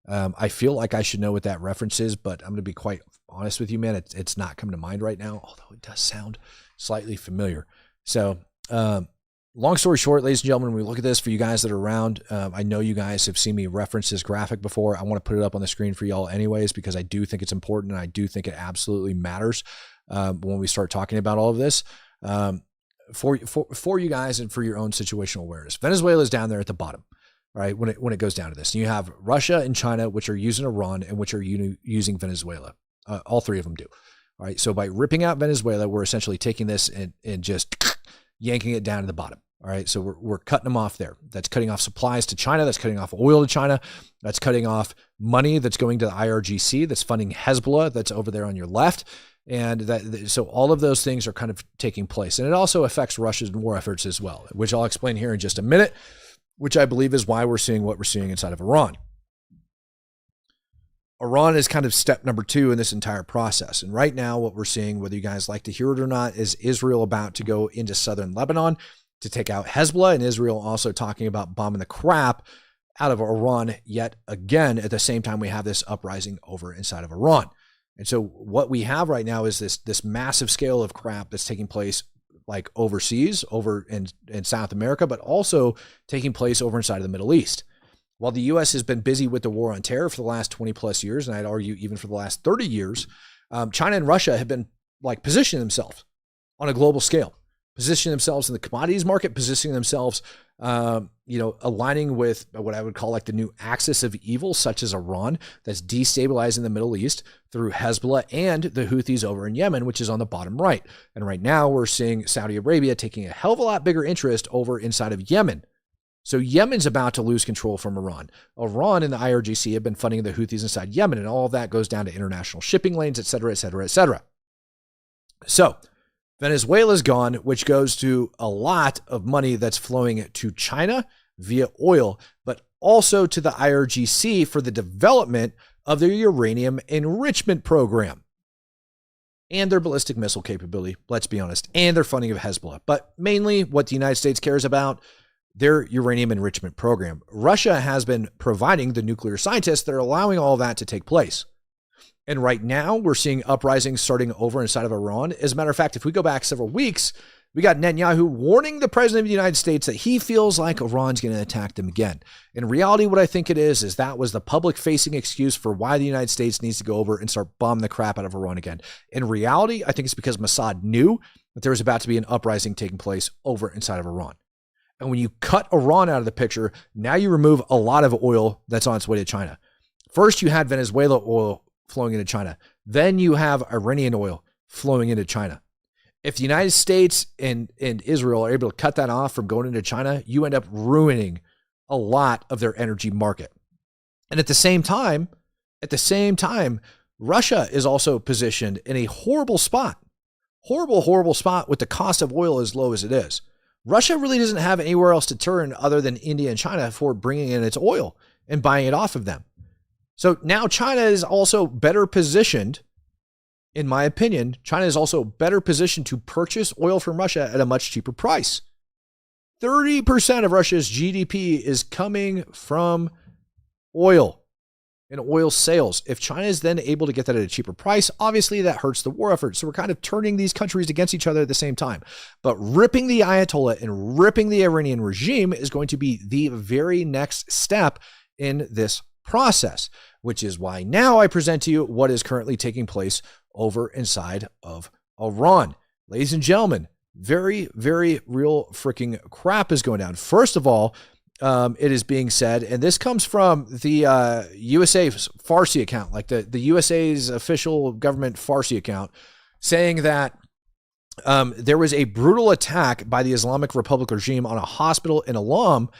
I feel like I should know what that reference is, but I'm going to be quite honest with you, man. It's not coming to mind right now, although it does sound slightly familiar. So, long story short, ladies and gentlemen, when we look at this for you guys that are around, I know you guys have seen me reference this graphic before. I want to put it up on the screen for y'all anyways, because I do think it's important and I do think it absolutely matters when we start talking about all of this. for you guys and for your own situational awareness. Venezuela is down there at the bottom, right? When it goes down to this, and you have Russia and China, which are using Iran and which are using Venezuela. All three of them do. All right. So by ripping out Venezuela, we're essentially taking this and just yanking it down to the bottom. All right. So we're cutting them off there. That's cutting off supplies to China. That's cutting off oil to China. That's cutting off money that's going to the IRGC. That's funding Hezbollah. That's over there on your left. And so all of those things are kind of taking place. And it also affects Russia's war efforts as well, which I'll explain here in just a minute, which I believe is why we're seeing what we're seeing inside of Iran. Iran is kind of step number 2 in this entire process. And right now, what we're seeing, whether you guys like to hear it or not, is Israel about to go into southern Lebanon to take out Hezbollah, and Israel also talking about bombing the crap out of Iran yet again. At the same time, we have this uprising over inside of Iran. And so what we have right now is this massive scale of crap that's taking place like overseas, over in South America, but also taking place over inside of the Middle East. While the U.S. has been busy with the war on terror for the last 20 plus years, and I'd argue even for the last 30 years, China and Russia have been like positioning themselves on a global scale, positioning themselves in the commodities market, positioning themselves, aligning with what I would call like the new axis of evil, such as Iran, that's destabilizing the Middle East through Hezbollah and the Houthis over in Yemen, which is on the bottom right. And right now we're seeing Saudi Arabia taking a hell of a lot bigger interest over inside of Yemen. So Yemen's about to lose control from Iran. Iran and the IRGC have been funding the Houthis inside Yemen, and all of that goes down to international shipping lanes, et cetera, et cetera, et cetera. So Venezuela's gone, which goes to a lot of money that's flowing to China via oil, but also to the IRGC for the development of their uranium enrichment program and their ballistic missile capability, let's be honest, and their funding of Hezbollah. But mainly what the United States cares about, their uranium enrichment program. Russia has been providing the nuclear scientists that are allowing all that to take place. And right now we're seeing uprisings starting over inside of Iran. As a matter of fact, if we go back several weeks, we got Netanyahu warning the president of the United States that he feels like Iran's going to attack them again. In reality, what I think it is that was the public-facing excuse for why the United States needs to go over and start bombing the crap out of Iran again. In reality, I think it's because Mossad knew that there was about to be an uprising taking place over inside of Iran. And when you cut Iran out of the picture, now you remove a lot of oil that's on its way to China. First, you had Venezuela oil flowing into China. Then you have Iranian oil flowing into China. If the United States and Israel are able to cut that off from going into China, you end up ruining a lot of their energy market. And at the same time, Russia is also positioned in a horrible spot. Horrible spot with the cost of oil as low as it is. Russia really doesn't have anywhere else to turn other than India and China for bringing in its oil and buying it off of them. So now China is also better positioned, in my opinion, China is also better positioned to purchase oil from Russia at a much cheaper price. 30% of Russia's GDP is coming from oil and oil sales. If China is then able to get that at a cheaper price, obviously that hurts the war effort. So we're kind of turning these countries against each other at the same time. But ripping the Ayatollah and ripping the Iranian regime is going to be the very next step in this process, which is why now I present to you what is currently taking place over inside of Iran. Ladies and gentlemen, very, very real freaking crap is going down. First of all, it is being said, and this comes from the USA Farsi account, like the USA's official government Farsi account, saying that there was a brutal attack by the Islamic Republic regime on a hospital in Alam,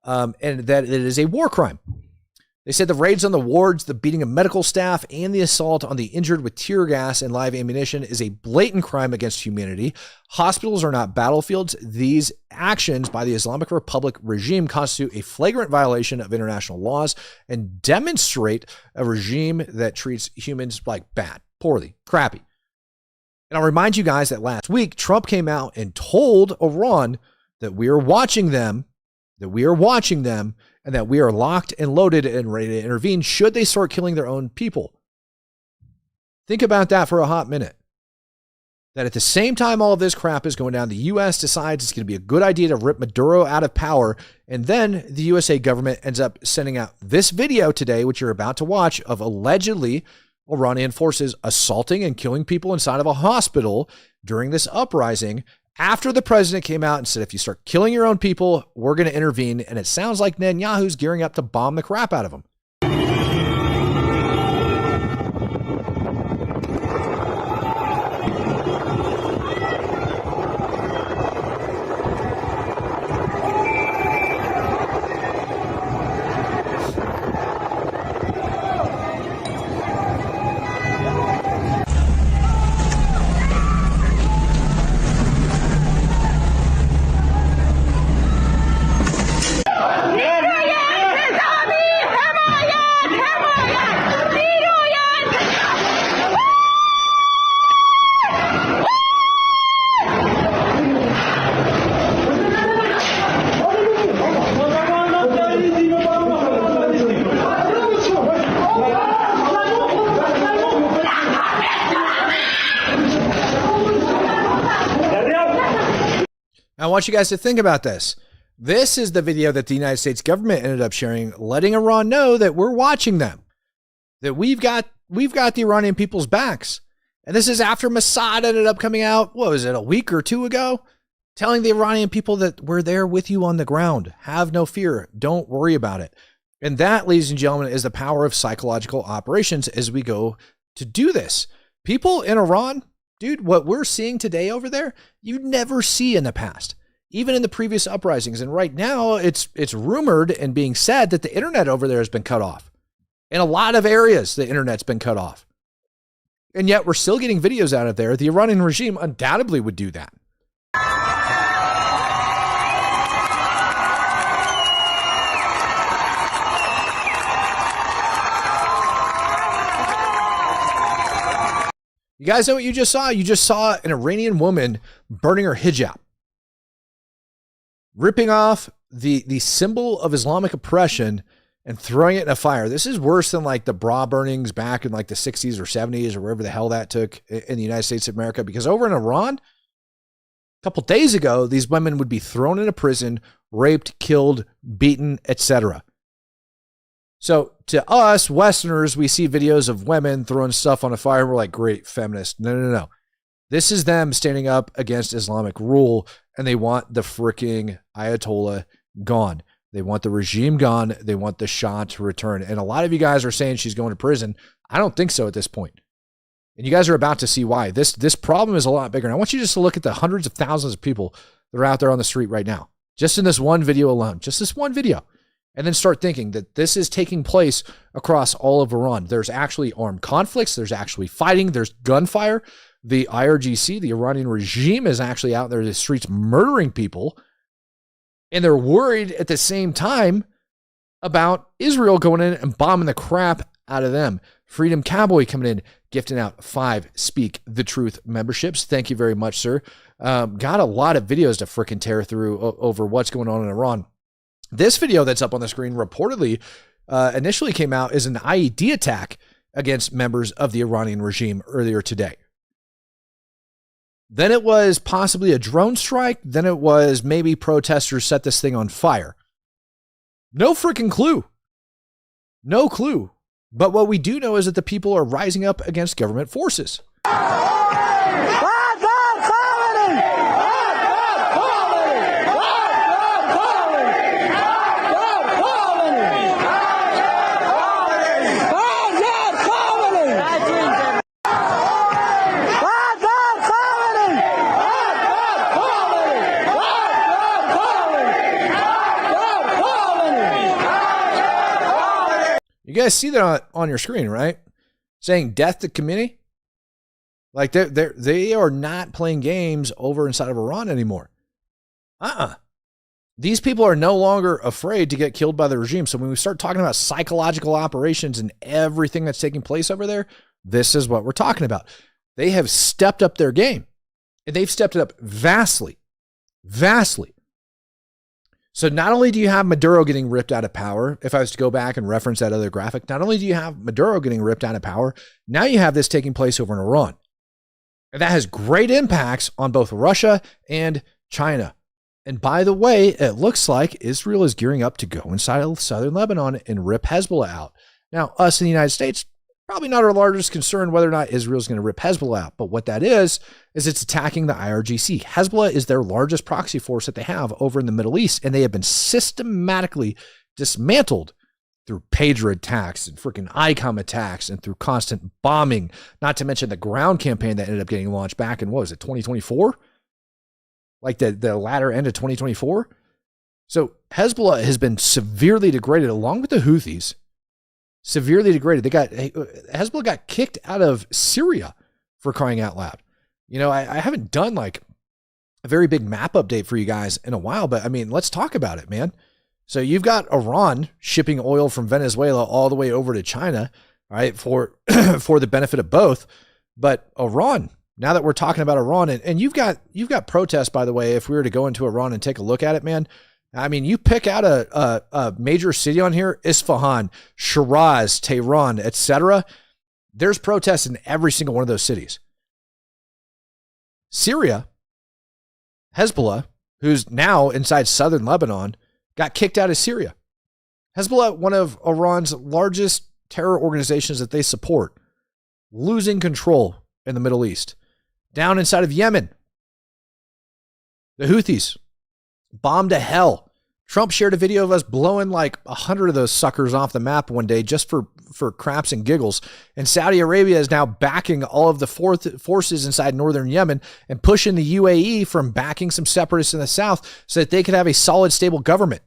and that it is a war crime. They said the raids on the wards, the beating of medical staff, and the assault on the injured with tear gas and live ammunition is a blatant crime against humanity. Hospitals are not battlefields. These actions by the Islamic Republic regime constitute a flagrant violation of international laws and demonstrate a regime that treats humans like bad, poorly, crappy. And I'll remind you guys that last week, Trump came out and told Iran that we are watching them, and that we are locked and loaded and ready to intervene should they start killing their own people. Think about that for a hot minute. That at the same time all of this crap is going down, the U.S. decides it's going to be a good idea to rip Maduro out of power, and then the USA government ends up sending out this video today, which you're about to watch, of allegedly Iranian forces assaulting and killing people inside of a hospital during this uprising After the president came out and said, if you start killing your own people, we're going to intervene. And it sounds like Netanyahu's gearing up to bomb the crap out of them. I want you guys to think about this. This is the video that the United States government ended up sharing, letting Iran know that we're watching them, that we've got the Iranian people's backs. And this is after Mossad ended up coming out, what was it, a week or two ago, telling the Iranian people that we're there with you on the ground. Have no fear. Don't worry about it. And that, ladies and gentlemen, is the power of psychological operations as we go to do this. People in Iran, dude, what we're seeing today over there, you never see in the past, even in the previous uprisings. And right now it's rumored and being said that the internet over there has been cut off. In a lot of areas, the internet's been cut off. And yet we're still getting videos out of there. The Iranian regime undoubtedly would do that. You guys know what you just saw? You just saw an Iranian woman burning her hijab, ripping off the symbol of Islamic oppression and throwing it in a fire. This is worse than like the bra burnings back in like the 60s or 70s or wherever the hell that took in the United States of America. Because over in Iran, a couple days ago, these women would be thrown into prison, raped, killed, beaten, etc. So to us Westerners, we see videos of women throwing stuff on a fire. And we're like, great, feminist. No. This is them standing up against Islamic rule, and they want the freaking Ayatollah gone. They want the regime gone. They want the Shah to return. And a lot of you guys are saying she's going to prison. I don't think so at this point. And you guys are about to see why. This problem is a lot bigger. And I want you just to look at the hundreds of thousands of people that are out there on the street right now, just in this one video alone, just this one video. And then start thinking that this is taking place across all of Iran. There's actually armed conflicts. There's actually fighting. There's gunfire. The IRGC, the Iranian regime, is actually out there in the streets murdering people. And they're worried at the same time about Israel going in and bombing the crap out of them. Freedom Cowboy coming in, gifting out 5 Speak the Truth memberships. Thank you very much, sir. Got a lot of videos to freaking tear through over what's going on in Iran. This video that's up on the screen reportedly initially came out as an IED attack against members of the Iranian regime earlier today. Then it was possibly a drone strike. Then it was maybe protesters set this thing on fire. No freaking clue. No clue. But what we do know is that the people are rising up against government forces. You guys see that on your screen, right? Saying death to community. Like they are not playing games over inside of Iran anymore. These people are no longer afraid to get killed by the regime. So when we start talking about psychological operations and everything that's taking place over there, this is what we're talking about. They have stepped up their game, and they've stepped it up vastly, vastly. So not only do you have Maduro getting ripped out of power, if I was to go back and reference that other graphic, not only do you have Maduro getting ripped out of power, now you have this taking place over in Iran. And that has great impacts on both Russia and China. And by the way, it looks like Israel is gearing up to go inside of southern Lebanon and rip Hezbollah out. Now, us in the United States, Probably not our largest concern whether or not Israel's going to rip Hezbollah out. But what that is it's attacking the IRGC. Hezbollah is their largest proxy force that they have over in the Middle East, and they have been systematically dismantled through pager attacks and freaking ICOM attacks and through constant bombing, not to mention the ground campaign that ended up getting launched back in, what was it, 2024? Like the latter end of 2024? So Hezbollah has been severely degraded along with the Houthis. Severely degraded. Hezbollah got kicked out of Syria, for crying out loud. You know, I haven't done like a very big map update for you guys in a while, but I mean, let's talk about it, man. So you've got Iran shipping oil from Venezuela all the way over to China, right, for the benefit of both. But Iran, now that we're talking about Iran, and you've got protests, by the way, if we were to go into Iran and take a look at it, man. I mean, you pick out a major city on here, Isfahan, Shiraz, Tehran, etc. There's protests in every single one of those cities. Syria, Hezbollah, who's now inside southern Lebanon, got kicked out of Syria. Hezbollah, one of Iran's largest terror organizations that they support, losing control in the Middle East. Down inside of Yemen, the Houthis, bombed to hell. Trump shared a video of us blowing like 100 of those suckers off the map one day just for craps and giggles. And Saudi Arabia is now backing all of the forces inside northern Yemen and pushing the UAE from backing some separatists in the south so that they could have a solid, stable government.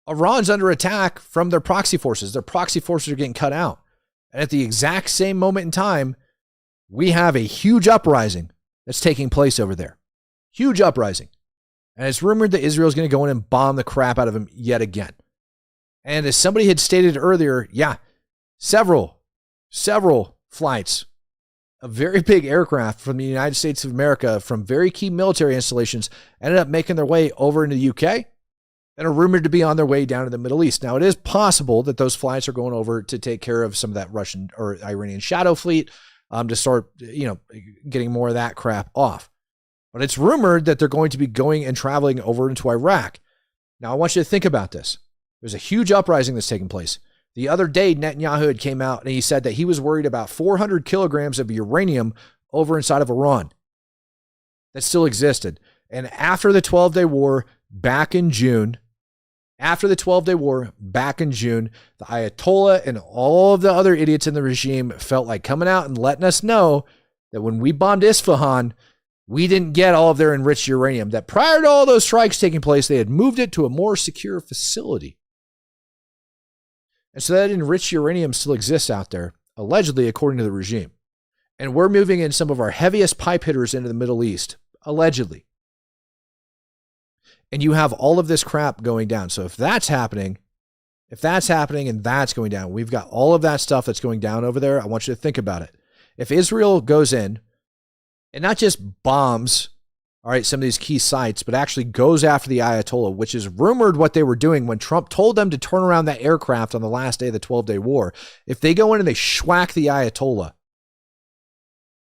Iran's under attack from their proxy forces. Their proxy forces are getting cut out. And at the exact same moment in time, we have a huge uprising that's taking place over there. Huge uprising. And it's rumored that Israel is going to go in and bomb the crap out of him yet again. And as somebody had stated earlier, yeah, several flights of very big aircraft from the United States of America from very key military installations ended up making their way over into the UK and are rumored to be on their way down to the Middle East. Now, it is possible that those flights are going over to take care of some of that Russian or Iranian shadow fleet to start, getting more of that crap off. But it's rumored that they're going to be going and traveling over into Iraq. Now, I want you to think about this. There's a huge uprising that's taking place. The other day, Netanyahu had came out and he said that he was worried about 400 kilograms of uranium over inside of Iran that still existed. And after the 12-day war back in June, the Ayatollah and all of the other idiots in the regime felt like coming out and letting us know that when we bombed Isfahan, we didn't get all of their enriched uranium, that prior to all those strikes taking place, they had moved it to a more secure facility. And so that enriched uranium still exists out there, allegedly, according to the regime. And we're moving in some of our heaviest pipe hitters into the Middle East, allegedly. And you have all of this crap going down. So if that's happening and that's going down, we've got all of that stuff that's going down over there. I want you to think about it. If Israel goes in, and not just bombs, all right, some of these key sites, but actually goes after the Ayatollah, which is rumored what they were doing when Trump told them to turn around that aircraft on the last day of the 12-day war. If they go in and they schwack the Ayatollah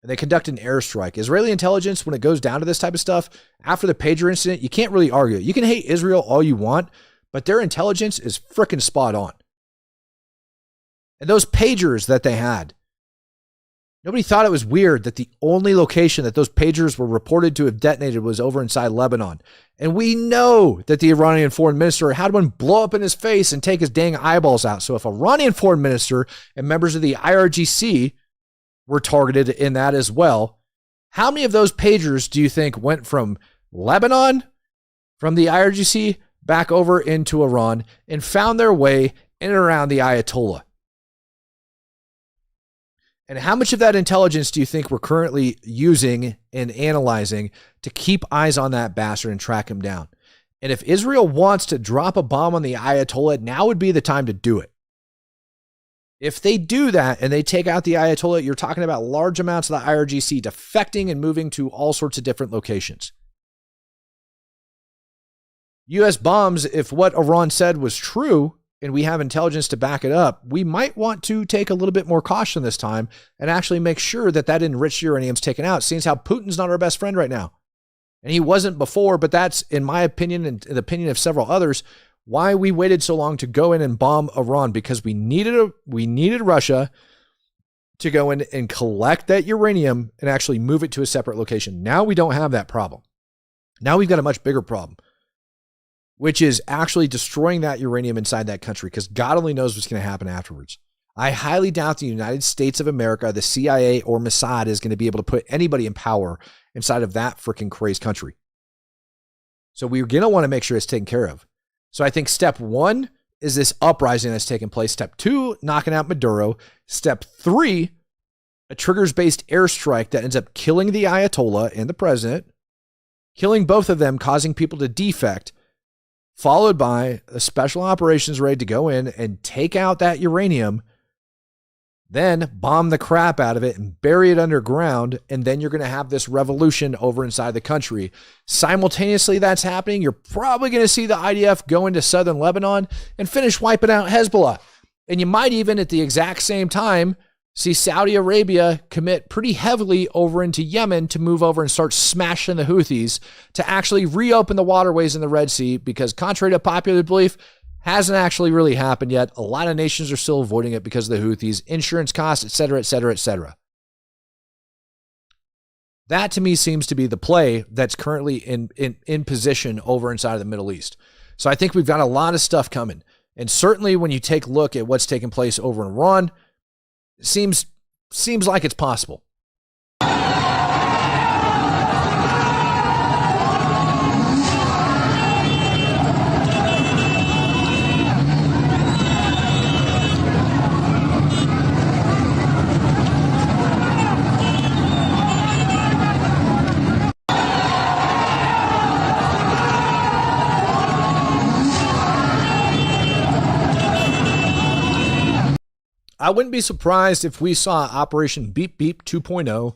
and they conduct an airstrike, Israeli intelligence, when it goes down to this type of stuff, after the pager incident, you can't really argue. You can hate Israel all you want, but their intelligence is freaking spot on. And those pagers that they had, nobody thought it was weird that the only location that those pagers were reported to have detonated was over inside Lebanon. And we know that the Iranian foreign minister had one blow up in his face and take his dang eyeballs out. So if Iranian foreign minister and members of the IRGC were targeted in that as well, how many of those pagers do you think went from Lebanon, from the IRGC, back over into Iran and found their way in and around the Ayatollah? And how much of that intelligence do you think we're currently using and analyzing to keep eyes on that bastard and track him down? And if Israel wants to drop a bomb on the Ayatollah, now would be the time to do it. If they do that and they take out the Ayatollah, you're talking about large amounts of the IRGC defecting and moving to all sorts of different locations. U.S. bombs, if what Iran said was true, and we have intelligence to back it up, we might want to take a little bit more caution this time and actually make sure that that enriched uranium is taken out, seeing as how Putin's not our best friend right now. And he wasn't before, but that's, in my opinion and the opinion of several others, why we waited so long to go in and bomb Iran, because we needed Russia to go in and collect that uranium and actually move it to a separate location. Now we don't have that problem. Now we've got a much bigger problem, which is actually destroying that uranium inside that country, because God only knows what's going to happen afterwards. I highly doubt the United States of America, the CIA, or Mossad is going to be able to put anybody in power inside of that freaking crazed country. So we're going to want to make sure it's taken care of. So I think step 1 is this uprising that's taking place. Step 2, knocking out Maduro. Step 3, a triggers-based airstrike that ends up killing the Ayatollah and the president, killing both of them, causing people to defect, followed by a special operations raid to go in and take out that uranium, then bomb the crap out of it and bury it underground, and then you're going to have this revolution over inside the country. Simultaneously, that's happening. You're probably going to see the IDF go into southern Lebanon and finish wiping out Hezbollah. And you might even, at the exact same time, see Saudi Arabia commit pretty heavily over into Yemen to move over and start smashing the Houthis to actually reopen the waterways in the Red Sea, because contrary to popular belief, hasn't actually really happened yet. A lot of nations are still avoiding it because of the Houthis, insurance costs, et cetera, et cetera, et cetera. That to me seems to be the play that's currently in position over inside of the Middle East. So I think we've got a lot of stuff coming. And certainly when you take a look at what's taking place over in Iran, it seems like it's possible. I wouldn't be surprised if we saw Operation Beep Beep 2.0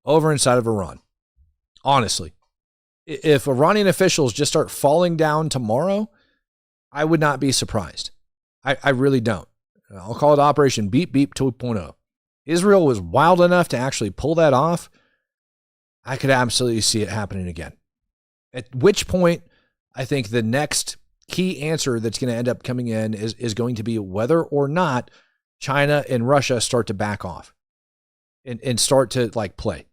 over inside of Iran. Honestly, if Iranian officials just start falling down tomorrow, I would not be surprised. I really don't. I'll call it Operation Beep Beep 2.0. Israel was wild enough to actually pull that off. I could absolutely see it happening again. At which point, I think the next key answer that's going to end up coming in is going to be whether or not China and Russia start to back off and start to like play.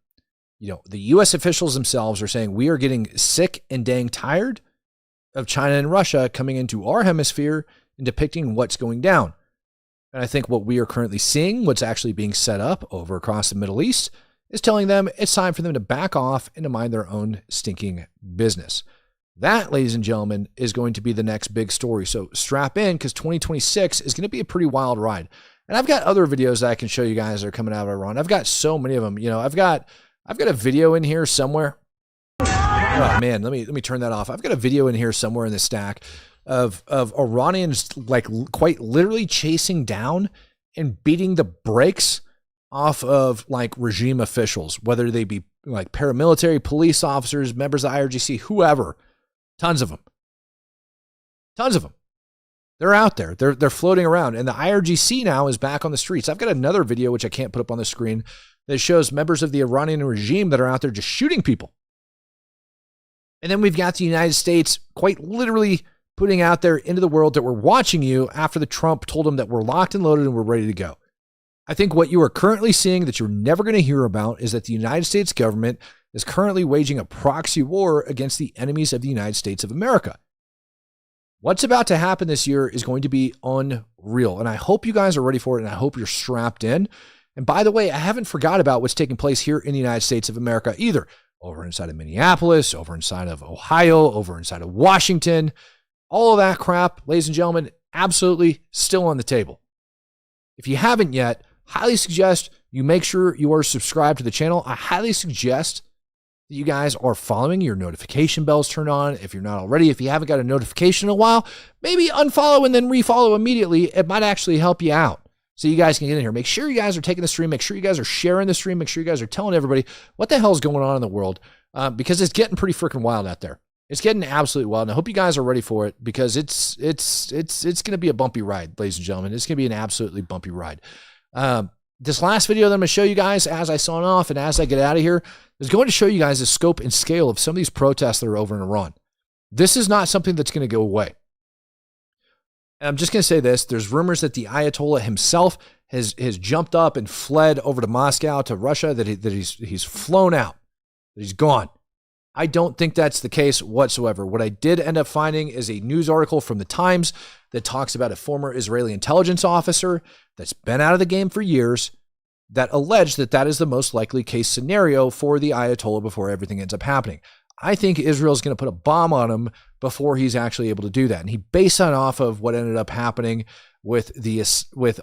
You know, the U.S. officials themselves are saying we are getting sick and dang tired of China and Russia coming into our hemisphere and depicting what's going down. And I think what we are currently seeing, what's actually being set up over across the Middle East, is telling them it's time for them to back off and to mind their own stinking business. That, ladies and gentlemen, is going to be the next big story. So strap in, because 2026 is going to be a pretty wild ride. And I've got other videos that I can show you guys that are coming out of Iran. I've got so many of them. You know, I've got a video in here somewhere. Oh man, let me turn that off. I've got a video in here somewhere in the stack of Iranians like quite literally chasing down and beating the brakes off of like regime officials, whether they be like paramilitary, police officers, members of the IRGC, whoever. Tons of them. Tons of them. They're out there. They're floating around. And the IRGC now is back on the streets. I've got another video, which I can't put up on the screen, that shows members of the Iranian regime that are out there just shooting people. And then we've got the United States quite literally putting out there into the world that we're watching you after the Trump told them that we're locked and loaded and we're ready to go. I think what you are currently seeing that you're never going to hear about is that the United States government is currently waging a proxy war against the enemies of the United States of America. What's about to happen this year is going to be unreal, and I hope you guys are ready for it, and I hope you're strapped in. And by the way, I haven't forgot about what's taking place here in the United States of America either. Over inside of Minneapolis, over inside of Ohio, over inside of Washington, all of that crap, ladies and gentlemen, absolutely still on the table. If you haven't yet, highly suggest you make sure you are subscribed to the channel. I highly suggest that you guys are following, your notification bells turned on. If you're not already, if you haven't got a notification in a while, maybe unfollow and then refollow immediately. It might actually help you out so you guys can get in here. Make sure you guys are taking the stream. Make sure you guys are sharing the stream. Make sure you guys are telling everybody what the hell is going on in the world, because it's getting pretty freaking wild out there. It's getting absolutely wild. And I hope you guys are ready for it, because it's going to be a bumpy ride, ladies and gentlemen. It's going to be an absolutely bumpy ride. This last video that I'm going to show you guys as I sign off and as I get out of here is going to show you guys the scope and scale of some of these protests that are over in Iran. This is not something that's going to go away. And I'm just going to say this. There's rumors that the Ayatollah himself has jumped up and fled over to Moscow, to Russia, that he's flown out, that he's gone. I don't think that's the case whatsoever. What I did end up finding is a news article from the Times that talks about a former Israeli intelligence officer that's been out of the game for years that alleged that that is the most likely case scenario for the Ayatollah before everything ends up happening. I think Israel's going to put a bomb on him before he's actually able to do that. And he based that off of what ended up happening with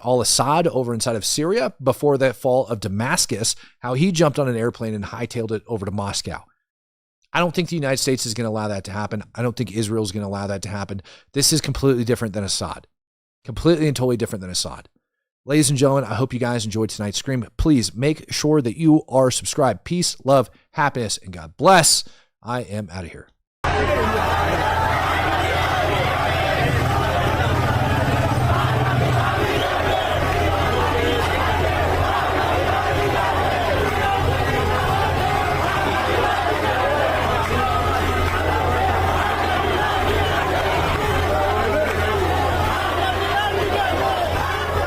al-Assad over inside of Syria before the fall of Damascus, how he jumped on an airplane and hightailed it over to Moscow. I don't think the United States is going to allow that to happen. I don't think Israel is going to allow that to happen. This is completely different than Assad. Completely and totally different than Assad. Ladies and gentlemen, I hope you guys enjoyed tonight's stream. Please make sure that you are subscribed. Peace, love, happiness, and God bless. I am out of here.